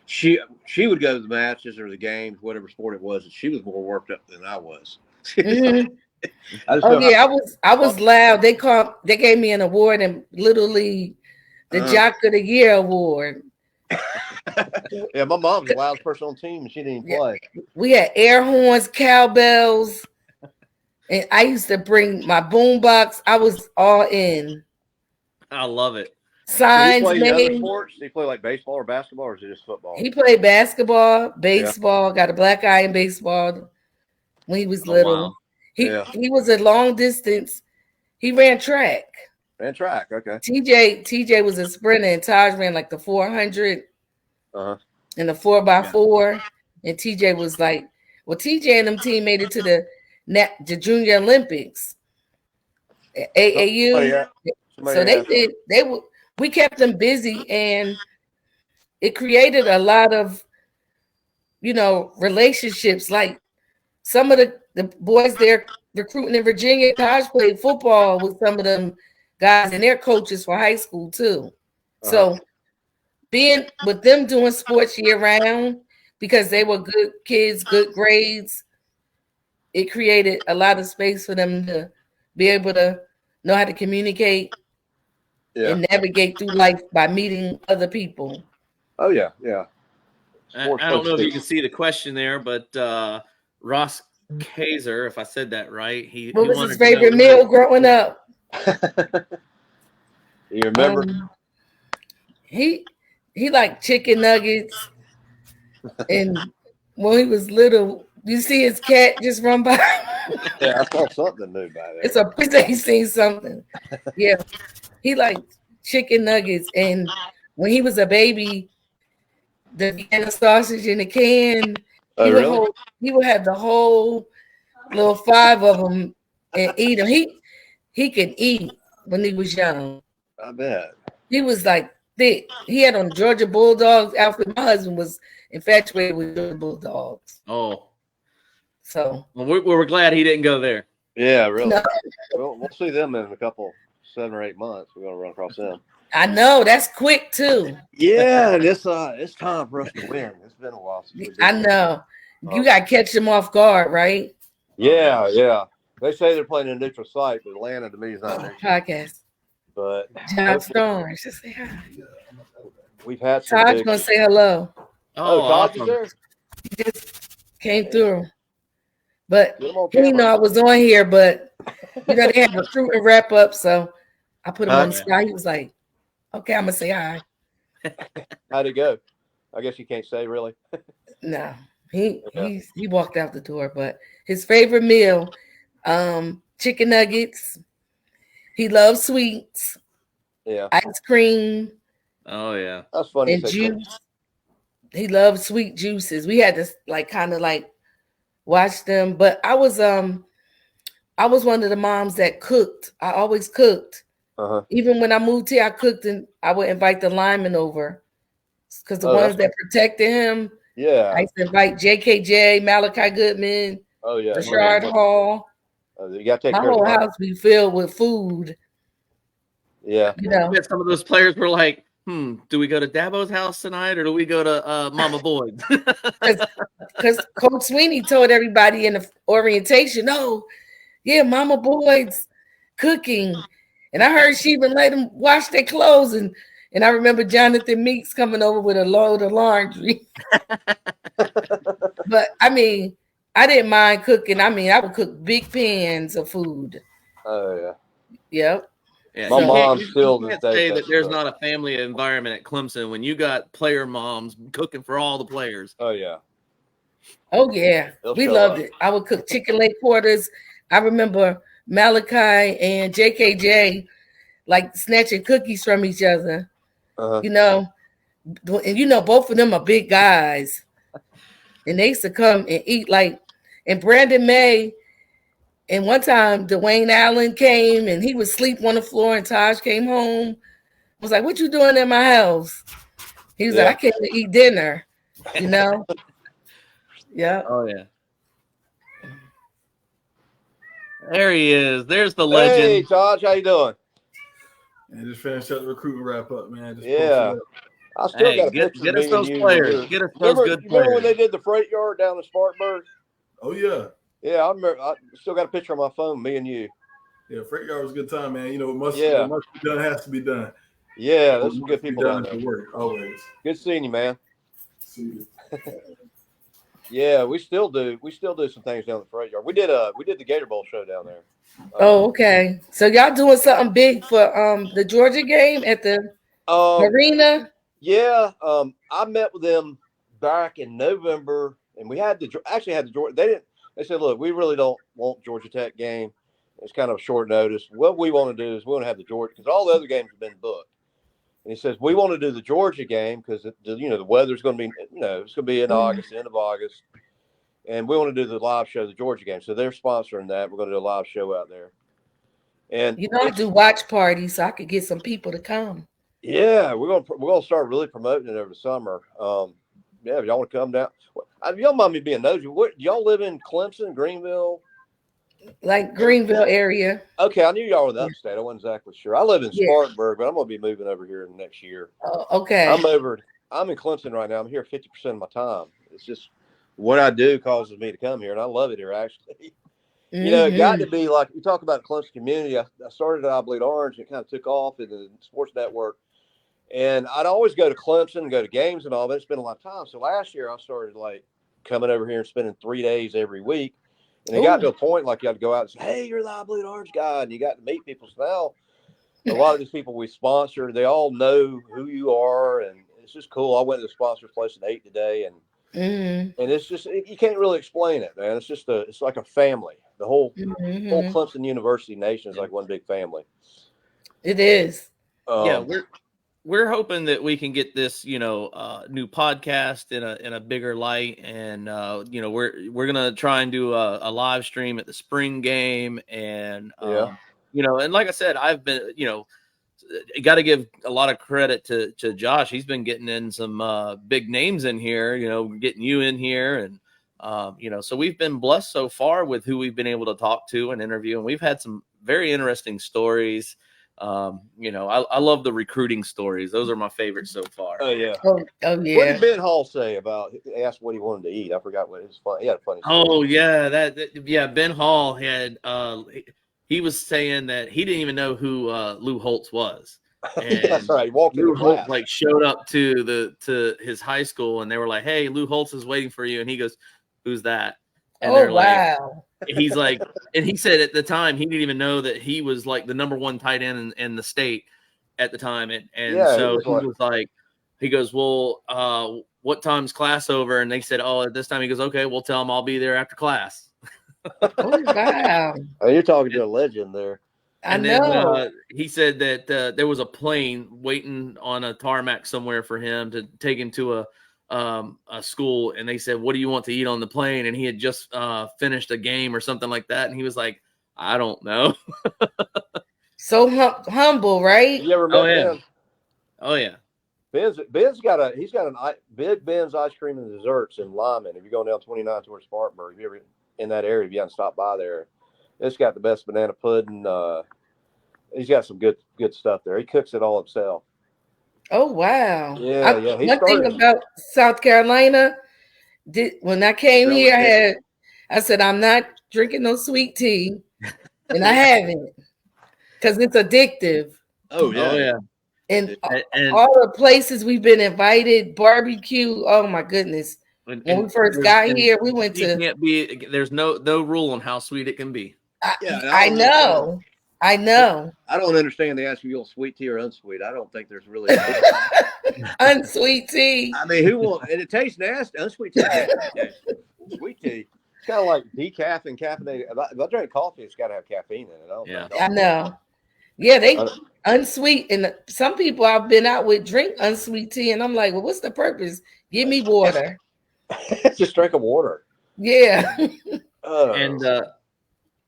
she would go to the matches or the games, whatever sport it was, and she was more worked up than I was. Mm-hmm. I was loud. They gave me an award in Little League, the Jock of the Year award. Yeah, my mom's the loudest person on the team, and she didn't even play. We had air horns, cowbells, and I used to bring my boombox. I was all in. I love it. Signs. Did he play other sports? Did he play like baseball or basketball, or is it just football? He played basketball, baseball. Got a black eye in baseball when he was little. Wow. He was a long distance. He ran track. Ran track. Okay. TJ was a sprinter, and Taj ran like the 400 and the 4x4. And TJ was like, well, TJ and them team made it to the Junior Olympics. AAU. Oh, yeah. So we kept them busy, and it created a lot of, relationships. Like some of the boys there recruiting in Virginia, Taj played football with some of them guys and their coaches for high school too. So being with them doing sports year round, because they were good kids, good grades, it created a lot of space for them to be able to know how to communicate and navigate through life by meeting other people. Oh yeah, yeah. I don't know if you can see the question there, but Ross Kaiser, if I said that right, what was his favorite meal growing up? You remember? He liked chicken nuggets, and when he was little, you see his cat just run by. Yeah, I saw something new by there. It's a place that he seen something. Yeah, he liked chicken nuggets, and when he was a baby, the Vienna sausage in a can. He would have the whole little 5 of them and eat them. He could eat when he was young. I bet. He was like thick. He had on Georgia Bulldogs outfit. My husband was infatuated with Georgia Bulldogs. Oh. So well, we're glad he didn't go there. Yeah, really. No. We'll see them in a couple 7 or 8 months. We're gonna run across them. I know that's quick too. Yeah, it's time for us to win. It's been a while since we did I know. You got to catch them off guard, right? Yeah, yeah. They say they're playing a neutral site, but Atlanta to me is not neutral. Podcast. But John Storm, just say hi. We've had some Todd's gonna say hello. Oh, Todd is there? He just came through. But he didn't know I was on here, but they had recruiting wrap up, so I put him on the spot. He was like, okay, I'm gonna say hi. How'd it go? I guess you can't say really. No, he walked out the door, but his favorite meal, chicken nuggets. He loves sweets. Yeah. Ice cream. Oh yeah. That's funny. And juice. He loves sweet juices. We had to kind of watch them, but I was one of the moms that cooked. I always cooked. Even when I moved here, I cooked, and I would invite the linemen over because the ones that protected him. Yeah. I used to invite JKJ, Malachi Goodman. Oh yeah. Rashard Hall. You got to take my care whole of house be filled with food. Yeah. Some of those players were like, do we go to Dabo's house tonight or do we go to Mama Boyd? Because Coach Sweeney told everybody in the orientation, Mama Boyd's cooking. And I heard she even let them wash their clothes. And I remember Jonathan Meeks coming over with a load of laundry. But I didn't mind cooking. I would cook big pans of food. Oh yeah. Yep. Yeah, my mom still can't say that there's not a family environment at Clemson when you got player moms cooking for all the players. Oh yeah. Oh yeah. We loved it. I would cook chicken leg quarters. I remember Malachi and JKJ snatching cookies from each other. And both of them are big guys. And they used to come and eat and Brandon May. And one time Dwayne Allen came and he would sleep on the floor, and Taj came home. I was like, what you doing in my house? He was like, I came to eat dinner, Yeah. Oh yeah. There he is. There's the legend. Hey, Taj, how you doing? And just finished up the recruiting wrap up, man. I still got a picture. Get us those players. Get us those good players. Remember when they did the freight yard down in Spartanburg? Oh yeah. Yeah, I remember. I still got a picture on my phone, me and you. Yeah, freight yard was a good time, man. What must be done has to be done. Yeah, there's some good people down there. Work, always. Good seeing you, man. See you. Yeah, we still do. We still do some things down the freight yard. We did the Gator Bowl show down there. Okay. So y'all doing something big for the Georgia game at the arena? Yeah. I met with them back in November, and we had the Georgia. they said, look, we really don't want Georgia Tech game. It's kind of short notice. What we want to do is we want to have the Georgia, because all the other games have been booked. And he says, we want to do the Georgia game because, the weather's going to be, it's going to be in August, end of August. And we want to do the live show, the Georgia game. So they're sponsoring that. We're going to do a live show out there. And I do watch parties so I could get some people to come. Yeah, we're gonna start really promoting it over the summer. Yeah, if y'all want to come down, if y'all mind me being nosy, do y'all live in Clemson, Greenville? Like Greenville area. Okay, I knew y'all were in the upstate. I wasn't exactly sure. I live in Spartanburg, but I'm gonna be moving over here next year. Oh, okay. I'm in Clemson right now. I'm here 50% of my time. It's just what I do causes me to come here, and I love it here actually. It got to be like you talk about the Clemson community. I started at I Bleed Orange, and it kind of took off in the sports network. And I'd always go to Clemson, go to games and all, but it's been a lot of time. So last year I started like coming over here and spending 3 days every week. And it got to a point like you had to go out and say, hey, you're the I Bleed Orange guy. And you got to meet people. So now a lot of these people we sponsor, they all know who you are. And it's just cool. I went to the sponsor's place and ate today. And it's just, you can't really explain it, man. It's like a family. The whole Clemson University nation is like one big family. It is. We're hoping that we can get this, new podcast in a bigger light, and we're gonna try and do a live stream at the spring game, and and like I said, I've been, got to give a lot of credit to Josh. He's been getting in some big names in here, getting you in here, and so we've been blessed so far with who we've been able to talk to and interview, and we've had some very interesting stories. I love the recruiting stories. Those are my favorites so far. Oh yeah. Oh yeah. What did Ben Hall say about? He asked what he wanted to eat. I forgot what his fun. He had a funny story. Oh yeah, Ben Hall had. He was saying that he didn't even know who Lou Holtz was. And that's right. He walked Lou in Holtz like showed up to his high school, and they were like, "Hey, Lou Holtz is waiting for you," and he goes, "Who's that?" And they're wow. He's like, and he said at the time he didn't even know that he was like the number one tight end in the state at the time, and so he was like, he goes, well, what time's class over? And they said, oh, at this time. He goes, okay, we'll tell him I'll be there after class. Oh wow! Oh, you're talking to a legend there. And then he said that there was a plane waiting on a tarmac somewhere for him to take him to a school, and they said, what do you want to eat on the plane? And he had just finished a game or something like that, and he was like, I don't know. So humble, right? You ever met Ben? Oh yeah. Ben's got Big Ben's ice cream and desserts in Lyman. If you're going down 29 towards Spartanburg, if you're ever in that area, if you haven't stopped by there, it's got the best banana pudding. He's got some good stuff there. He cooks it all himself. Oh wow! Yeah. One thing about South Carolina, when I came here, I said I'm not drinking no sweet tea, and I haven't because it's addictive. Oh yeah. And all the places we've been invited, barbecue. Oh my goodness! When we first got here, we went to. Can't be. There's no rule on how sweet it can be. I know. I don't understand the ask if you want sweet tea or unsweet. I don't think there's really unsweet tea. I mean, who will? And it tastes nasty. Unsweet tea. Sweet tea. It's kind of like decaf and caffeinated. If I drink coffee, it's got to have caffeine in it. I know. Yeah, they unsweet, and some people I've been out with drink unsweet tea, and I'm like, well, what's the purpose? Give me water. Just drink water. Yeah. And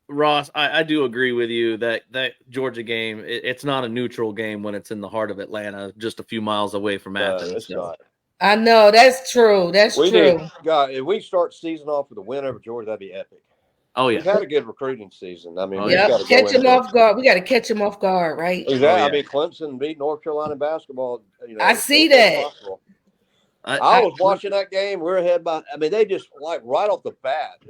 Ross, I do agree with you that Georgia game, it's not a neutral game when it's in the heart of Atlanta, just a few miles away from Athens. It's not. I know, that's true. That's true. God, if we start season off with a win over Georgia, that'd be epic. Oh yeah, we've had a good recruiting season. I mean, catch them off guard. We got to catch them off guard, right? Exactly. I mean, Clemson beat North Carolina basketball. I see that. I was watching that game. We're ahead by. I mean, they just like right off the bat.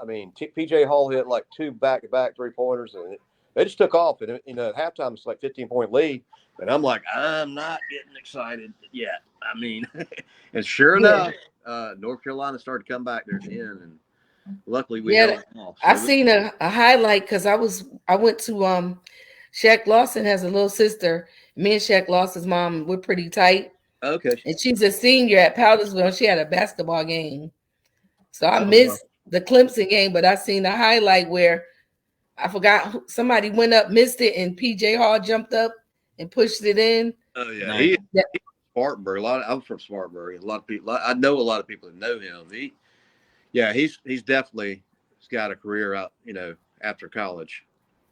PJ Hall hit like 2 back-to-back 3-pointers, and they just took off. And at halftime, it's like 15-point lead. And I'm like, I'm not getting excited yet. I mean, and sure enough, North Carolina started to come back there at the end, and luckily we held off. I seen a highlight because I went to Shaq Lawson has a little sister. Me and Shaq Lawson's mom, we're pretty tight. Okay. And she's a senior at Powdersville. She had a basketball game. So I missed the Clemson game, but I seen the highlight where I forgot somebody went up, missed it, and PJ Hall jumped up and pushed it in. Oh yeah, Nice. he's Spartanburg. I'm from Spartanburg. A lot of people. I know a lot of people that know him. He's definitely got a career out. After college.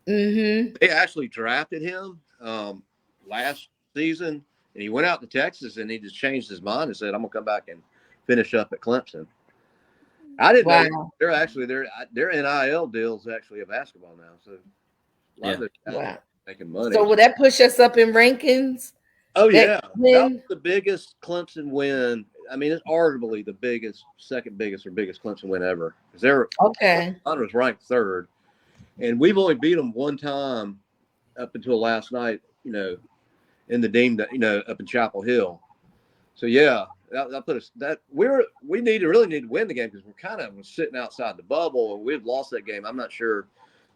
Mm-hmm. They actually drafted him last season, and he went out to Texas, and he just changed his mind and said, "I'm gonna come back and finish up at Clemson." I didn't know their NIL deals actually a basketball now, so a lot of those guys are making money. So would that push us up in rankings? Oh yeah, that was the biggest Clemson win. I mean, it's arguably the biggest, second biggest, or biggest Clemson win ever. Clemson was ranked third, and we've only beat them one time up until last night. In the deemed, up in Chapel Hill. So yeah, that put us that we really need to win the game because we're kind of sitting outside the bubble, and we've lost that game. I'm not sure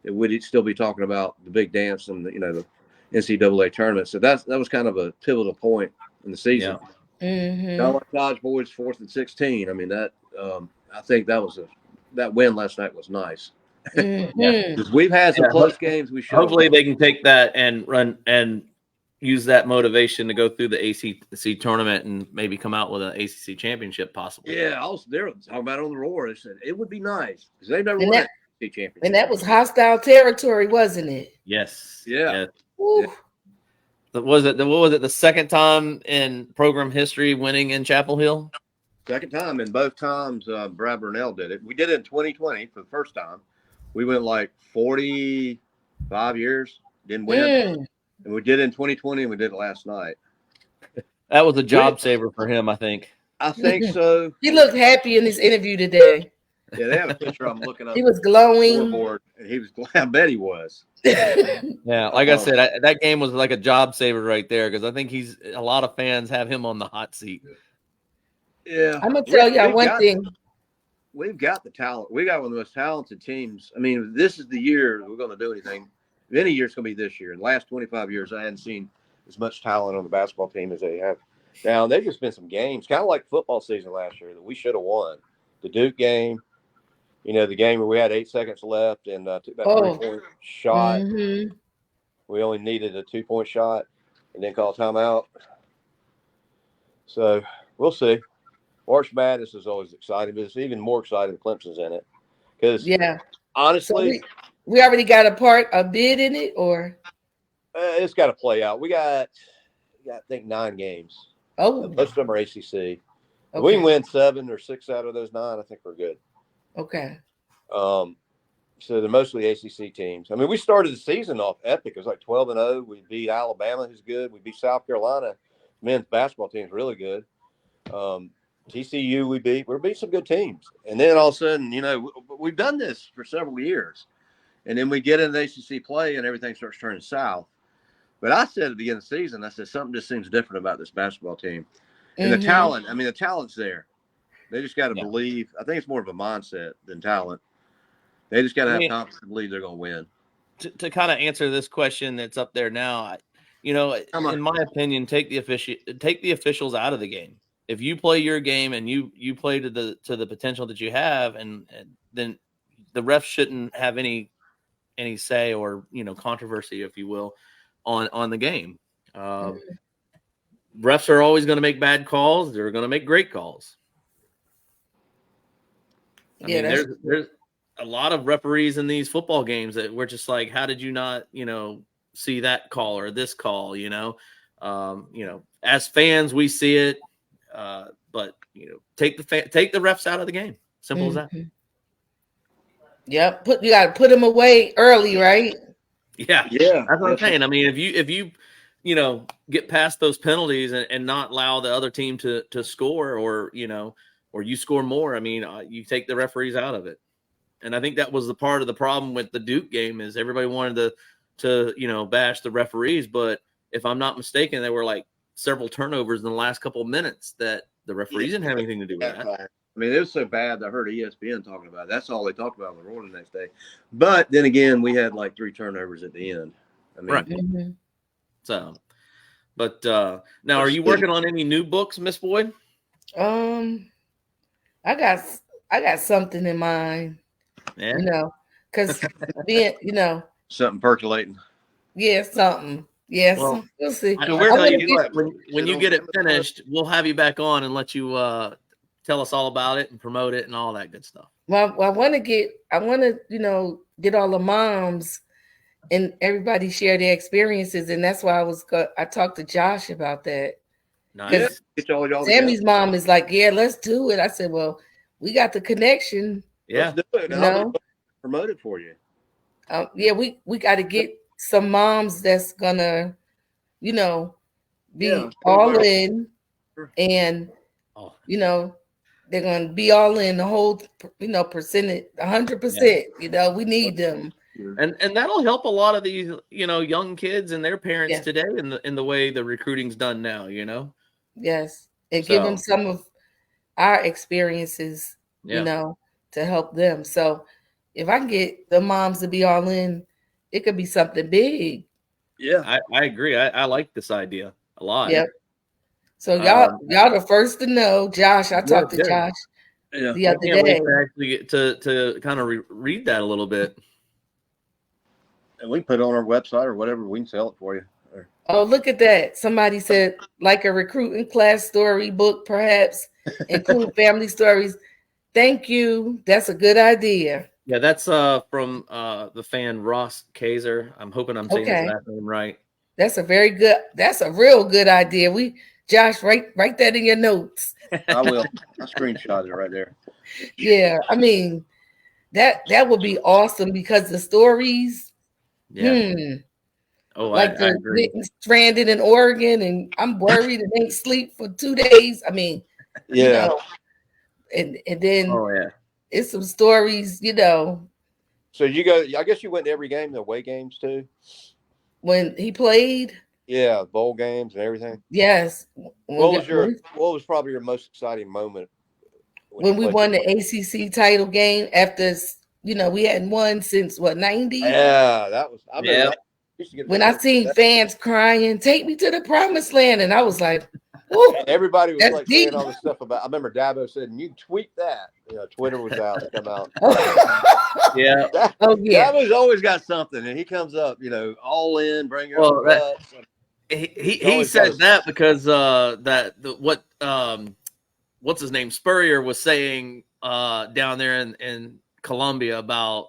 that we'd still be talking about the big dance and the NCAA tournament. So that was kind of a pivotal point in the season. Yeah. Mm-hmm. Not like Dodge Boyd's 4th and 16. I mean that I think that win last night was nice. Mm-hmm. Because we've had some close games. We should hopefully they can take that and run and use that motivation to go through the ACC tournament and maybe come out with an ACC championship possibly. Yeah, I was there talking about it on the Roar. They said it would be nice because they've never won an ACC championship. And that was hostile territory, wasn't it? Yes. Yeah. Yeah. What was it the second time in program history winning in Chapel Hill? Second time, and both times Brad Burnell did it. We did it in 2020 for the first time. We went like 45 years, didn't win. And we did it in 2020, and we did it last night. That was a job saver for him, I think. I think so. He looked happy in his interview today. Yeah, they have a picture I'm looking up. He was glowing. And he was. I bet he was. Yeah, like I said, that game was like a job saver right there because I think a lot of fans have him on the hot seat. Yeah, I'm gonna tell y'all one thing. We've got the talent. We got one of the most talented teams. I mean, this is the year we're going to do anything. Any year it's going to be this year. In the last 25 years, I hadn't seen as much talent on the basketball team as they have now. They've just been some games, kind of like football season last year, that we should have won. The Duke game, the game where we had 8 seconds left and took that 3-point shot. Mm-hmm. We only needed a 2-point shot and then call timeout. So we'll see. March Madness is always exciting, but it's even more exciting when Clemson's in it. Because honestly, so we already got a bid in it, or it's got to play out. We got I think 9 games. Oh, most of them are ACC. Okay. If we can win 7 or 6 out of those 9, I think we're good. Okay. So they're mostly ACC teams. I mean, we started the season off epic. It was like 12-0. We beat Alabama, who's good. We beat South Carolina. Men's basketball team's really good. TCU we beat. We're beating some good teams. And then all of a sudden, we've done this for several years. And then we get into ACC play and everything starts turning south. But I said at the beginning of the season, I said something just seems different about this basketball team. And the talent, the talent's there. They just got to believe. I think it's more of a mindset than talent. They just got to have confidence to believe they're going to win. To kind of answer this question that's up there now, in my opinion, take the officials out of the game. If you play your game and you play to the potential that you have, and then the refs shouldn't have any say or controversy, if you will, on the game. Refs are always going to make bad calls. They're going to make great calls. I mean, there's a lot of referees in these football games that we're just like, how did you not, see that call or this call? As fans, we see it, but take the refs out of the game. Simple as that. Yep. You got to put them away early, right? Yeah. That's what I'm saying. I mean, if you get past those penalties and not allow the other team to score or you score more, I mean, you take the referees out of it. And I think that was the part of the problem with the Duke game is everybody wanted to bash the referees. But if I'm not mistaken, there were like several turnovers in the last couple of minutes that the referees didn't have anything to do with that. I mean, it was so bad that I heard ESPN talking about it. That's all they talked about on the Roar the next day. But then again, we had like 3 turnovers at the end. I mean, right. Mm-hmm. So, but now, are you working on any new books, Miss Boyd? I I got something in mind, Yeah. because being, Something percolating. yeah, something. Yes, Well, we'll see. I So tell where you can what, when you get it Amazon? finished, we'll have you back on and let you tell us all about it and promote it and all that good stuff. Well, I want to, get all the moms and everybody share their experiences, and that's why I talked to Josh about that. Yeah, Nice. get y'all together. Sammy's mom is like, yeah, let's do it. I said, well, we got the connection, Yeah. Let's do it. I'll promote it for you. yeah, we got to get some moms that's gonna, be all in, and Oh, they're gonna be all in the whole, percentage, 100%. We need them. and that'll help a lot of these, young kids and their parents Yeah. today in the way the recruiting's done now, Yes, and give them some of our experiences, to help them. So if I can get the moms to be all in, it could be something big. Yeah, I agree. I like this idea a lot. Yep. So y'all the first to know. Josh, I talked to good. Josh the I other can't wait day. to actually get to kind of read that a little bit. and we can put it on our website or whatever. We can sell it for you. Oh, look at that. Somebody said like a recruiting class story book, perhaps include family stories. Thank you. That's a good idea. Yeah, that's from the fan Ross Kaiser. I'm hoping I'm saying his last name right. That's a real good idea. Josh, write that in your notes. I will. I screenshot it right there. Yeah, I mean that would be awesome because the stories. Yeah. Oh, like I agree. getting stranded in Oregon, and I'm worried and ain't sleep for 2 days. I mean, Yeah. And then yeah, it's some stories, So you go. I guess you went to every game, the away games too. when he played. Yeah, bowl games and everything. Yes. What was probably your most exciting moment when we won the ACC title game after we hadn't won since 90? Yeah, that was. I remember that. When I seen fans crying, "Take me to the promised land," and I was like, "Ooh, everybody was like deep." saying all this stuff about. I remember Dabo said, "You can tweet that." Twitter was out to come out. Yeah. Dabo's always got something, and he comes up, all in, bring your guts. He said that because what's his name, Spurrier was saying down there in Columbia about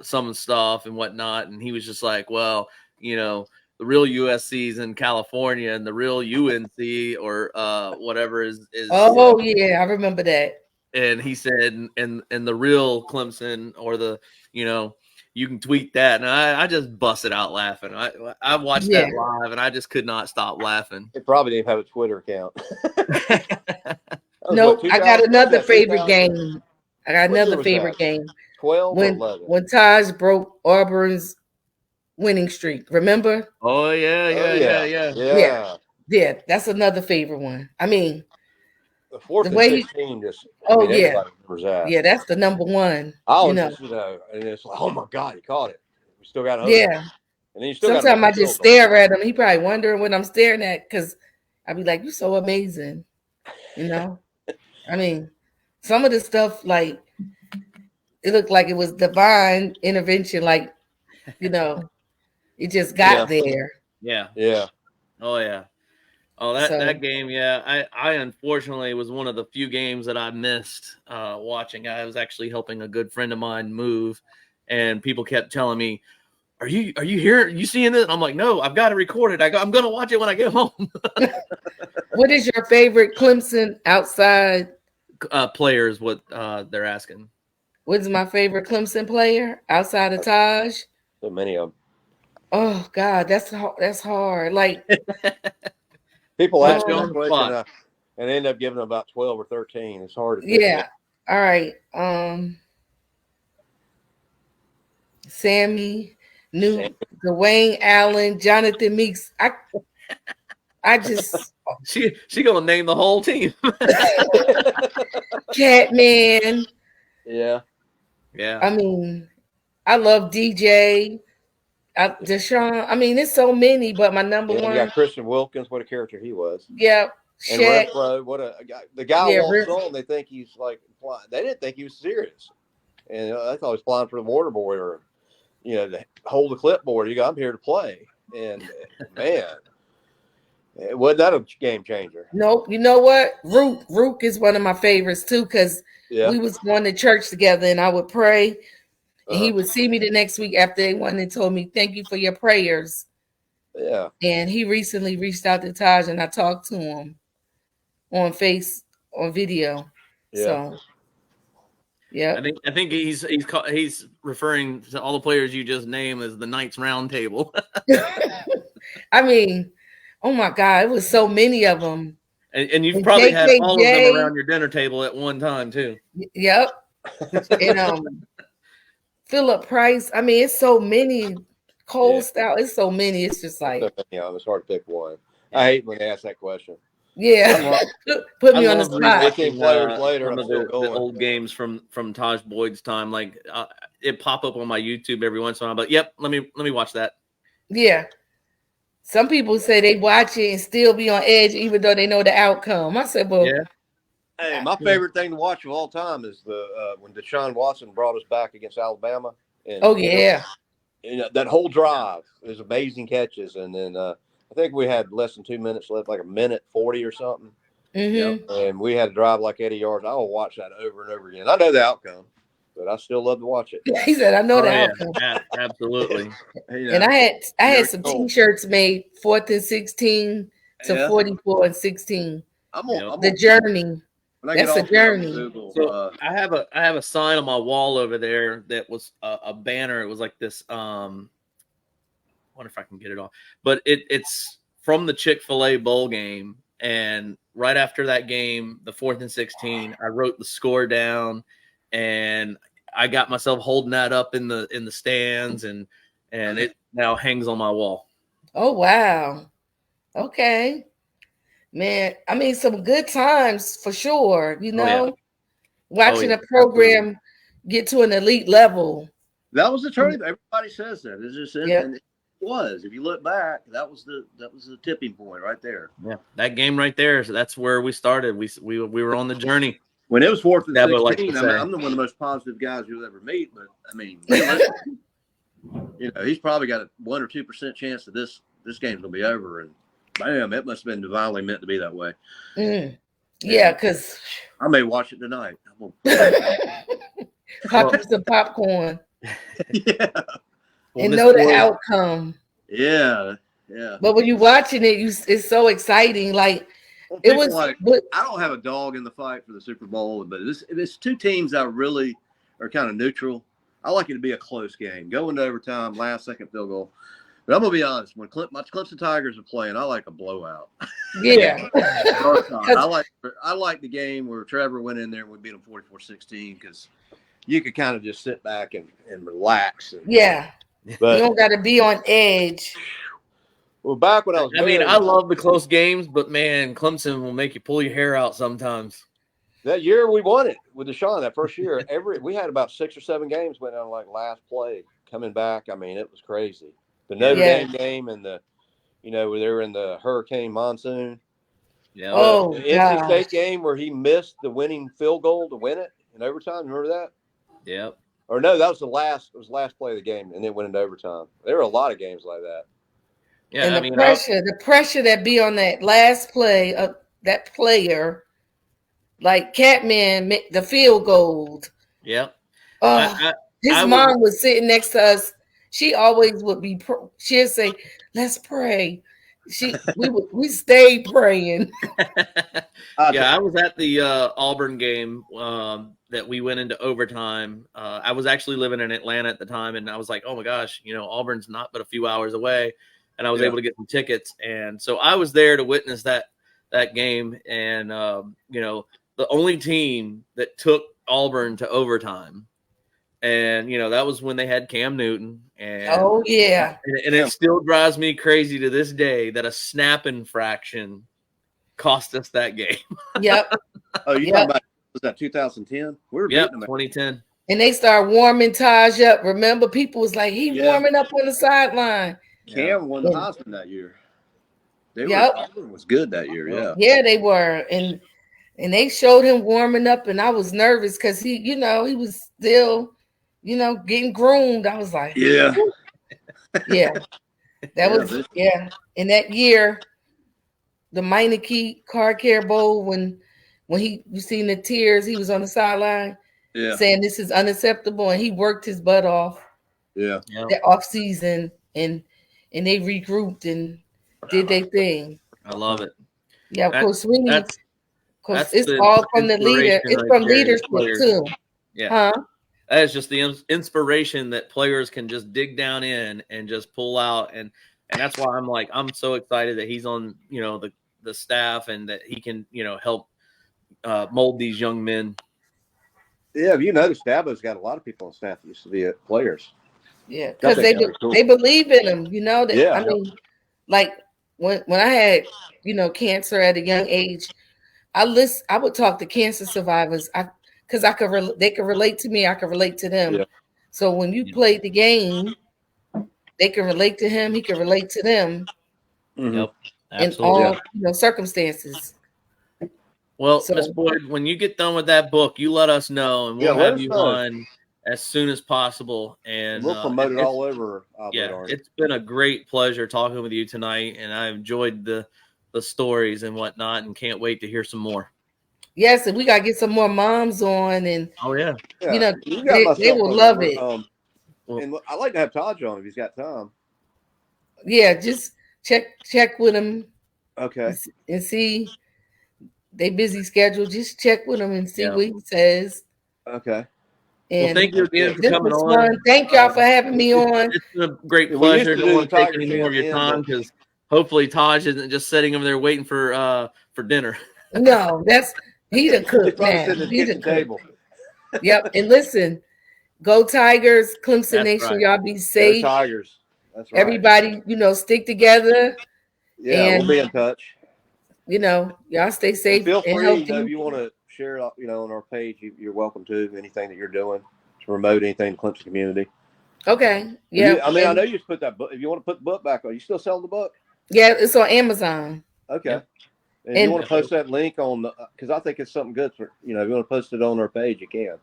some stuff and whatnot, and he was just like, well, the real USC is in California, and the real UNC or whatever is. Oh yeah, I remember that. And he said, and the real Clemson or the you can tweet that, and I just busted out laughing. I watched that live, and I just could not stop laughing. It probably didn't have a Twitter account. Nope, I got another favorite game. 12 or 11? When Taj broke Auburn's winning streak. Remember? Oh yeah. That's another favorite one. I mean, the 4th and 16 just. Everybody remembers that. Yeah, that's the number one. And it's like, oh my God, he caught it. We still got. Yeah. And then you still. Sometimes I just stare at him. He probably wondering what I'm staring at because I'd be like, "You're so amazing," I mean, some of the stuff, like, it looked like it was divine intervention, like, it just got there. Yeah. Yeah. Oh, yeah. Oh, that game, yeah. I unfortunately was one of the few games that I missed watching. I was actually helping a good friend of mine move, and people kept telling me, Are you here? Are you seeing it? I'm like, no, I've got to record it. I'm going to watch it when I get home. What is your favorite Clemson outside players? What they're asking. What is my favorite Clemson player outside of Taj? So many of them. Oh God, that's hard. Like people ask me that question and end up giving them about 12 or 13. It's hard to pick. All right. Sammy, Dwayne Allen, Jonathan Meeks. I just she gonna name the whole team. Catman. Yeah. I mean, I love DJ. Deshaun. I mean, it's so many, but my number one. You got Christian Wilkins. What a character he was. Yeah, And Shaq. Renfro, what a guy! The guy walks on, they think he's like flying. They didn't think he was serious, and I thought he was flying for the water boy or, to hold the clipboard. You go, I'm here to play, and man, wasn't that a game changer? Nope. You know what? Rook is one of my favorites too, because we was going to church together, and I would pray, and he would see me the next week after they won and told me, "Thank you for your prayers." Yeah. And he recently reached out to Taj, and I talked to him on video. Yeah. So, yeah. I think he's referring to all the players you just named as the Knights Round Table. I mean, oh my God, it was so many of them. And you've probably had all of them around your dinner table at one time too. Yep. And Philip Price. I mean, it's so many. Cole Stout. It's so many. It's just like, it's hard to pick one. I hate when they ask that question. Yeah, put me on the spot. 15 players later, some of the old games from Taj Boyd's time, like it pop up on my YouTube every once in a while. But yep, let me watch that. Yeah, some people say they watch it and still be on edge, even though they know the outcome. I said, well, hey, my favorite thing to watch of all time is when Deshaun Watson brought us back against Alabama. And, that whole drive is amazing catches, and then I think we had less than 2 minutes left, like 1:40 or something. Mm-hmm. And we had to drive like 80 yards. I will watch that over and over again. I know the outcome, but I still love to watch it. He said, "I know the outcome." Absolutely. And I had some T-shirts made 4th and 16 to 44 and 16. The journey. That's a journey. So I have a sign on my wall over there that was a banner. It was like this. I wonder if I can get it off, but it's from the Chick-fil-A bowl game. And right after that game, the 4th and 16, I wrote the score down, and I got myself holding that up in the stands, and it now hangs on my wall. Oh wow! Okay, man. I mean, some good times for sure. Watching a program get to an elite level. That was the turning. Everybody says that. It's just and it was. If you look back, that was the tipping point right there. Yeah, that game right there. So that's where we started. We were on the journey. When it was 4th and 16, I'm the one of the most positive guys you'll ever meet. But I mean, he's probably got a 1 or 2% chance that this game's gonna be over. And bam, it must have been divinely meant to be that way. Yeah, because I may watch it tonight. pop some popcorn. Yeah. And know the outcome. Yeah. But when you're watching it, it's so exciting. Like it was. I don't have a dog in the fight for the Super Bowl, but it's two teams that really are kind of neutral. I like it to be a close game, go into overtime, last second field goal. But I'm gonna be honest. When my Clemson Tigers are playing, I like a blowout. Yeah. I like the game where Trevor went in there and we beat them 44-16 because you could kind of just sit back and relax. But you don't got to be on edge. Well, back when I was I love the close games, but man, Clemson will make you pull your hair out sometimes. That year we won it with Deshaun. That first year, we had about 6 or 7 games went on like last play coming back. I mean, it was crazy. The Notre Dame game and where they were in the hurricane monsoon. Yeah. The NC State game where he missed the winning field goal to win it in overtime. Remember that? Yep. Or no, that was the last play of the game, and it went into overtime. There were a lot of games like that. Yeah, and the pressure that be on that last play of that player, like Catman, make the field goal. Yep. His mom was sitting next to us. She always would be. She'd say, "Let's pray." We stayed praying. I was at the Auburn game that we went into overtime. I was actually living in Atlanta at the time, and I was like, "Oh my gosh, Auburn's not but a few hours away," and I was able to get some tickets, and so I was there to witness that game, and the only team that took Auburn to overtime. And, that was when they had Cam Newton. And, and it still drives me crazy to this day that a snap infraction cost us that game. Yep. Talking about, was that 2010? We were beating them. 2010. And they started warming Taj up. Remember, people was like, he's warming up on the sideline. Cam won the Heisman that year. Auburn was good that year. Yeah. Yeah, they were. And they showed him warming up, and I was nervous because he, he was still, getting groomed. I was like, Yeah. Yeah. That was, yeah. And that year, the Meineke Car Care Bowl, when you seen the tears, he was on the sideline saying this is unacceptable, and he worked his butt off. Yeah. The off season, and they regrouped and did their thing. I love it. Yeah, of course we need, because it's the all from the leader. It's right from there, leadership too. Yeah. That is just the inspiration that players can just dig down in and just pull out. And that's why I'm so excited that he's on, the staff, and that he can, help mold these young men. Yeah. Have you noticed Dabo's got a lot of people on staff that used to be players? Yeah. Because they believe in him, I mean, like when I had, cancer at a young age, I would talk to cancer survivors. Because they could relate to me. I could relate to them. Yeah. So when you played the game, they can relate to him. He can relate to them. Yep, absolutely. In all circumstances. Well, Miss Boyd, when you get done with that book, you let us know, and we'll have you on as soon as possible. And we'll promote it all over. It's been a great pleasure talking with you tonight, and I enjoyed the stories and whatnot, and can't wait to hear some more. Yes, and we gotta get some more moms on, and they will love it. And I'd like to have Todd on if he's got time. Yeah, just check with him. Okay. And see they busy schedule. Just check with him and see what he says. Okay. And thank you again for coming on. Fun. Thank y'all for having me on. It's been a great pleasure. Don't want to take any more of your time, because hopefully Taj isn't just sitting over there waiting for dinner. No, he's a cook now. He's a table. Yep. And listen, go Tigers, Clemson Nation. Right. Y'all be safe. Go Tigers. That's right. Everybody, stick together. Yeah, and we'll be in touch. Y'all stay safe. And feel free, if you want to share it, on our page, you're welcome to anything that you're doing to promote anything in the Clemson community. Okay. Yeah. I know you just put that book. If you want to put the book back on, you still selling the book? Yeah, it's on Amazon. Okay. Yep. And you want to post that link on because I think it's something good for, if you want to post it on our page, you can.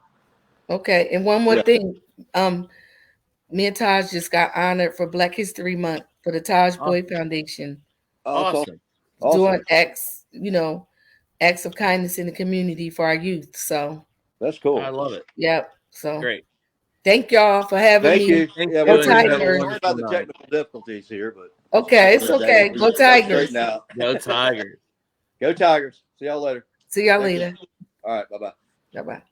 Okay. And one more thing. Me and Taj just got honored for Black History Month for the Taj Boyd Foundation. Awesome. Doing acts of kindness in the community for our youth. So that's cool. I love it. Yep. So great. Thank y'all for having me. Thank you. Go Tigers. Sorry about the technical difficulties here, but it's okay. Go Tigers. Go Tigers. Go Tigers. See y'all later. See y'all later. All right. Bye-bye. Bye-bye.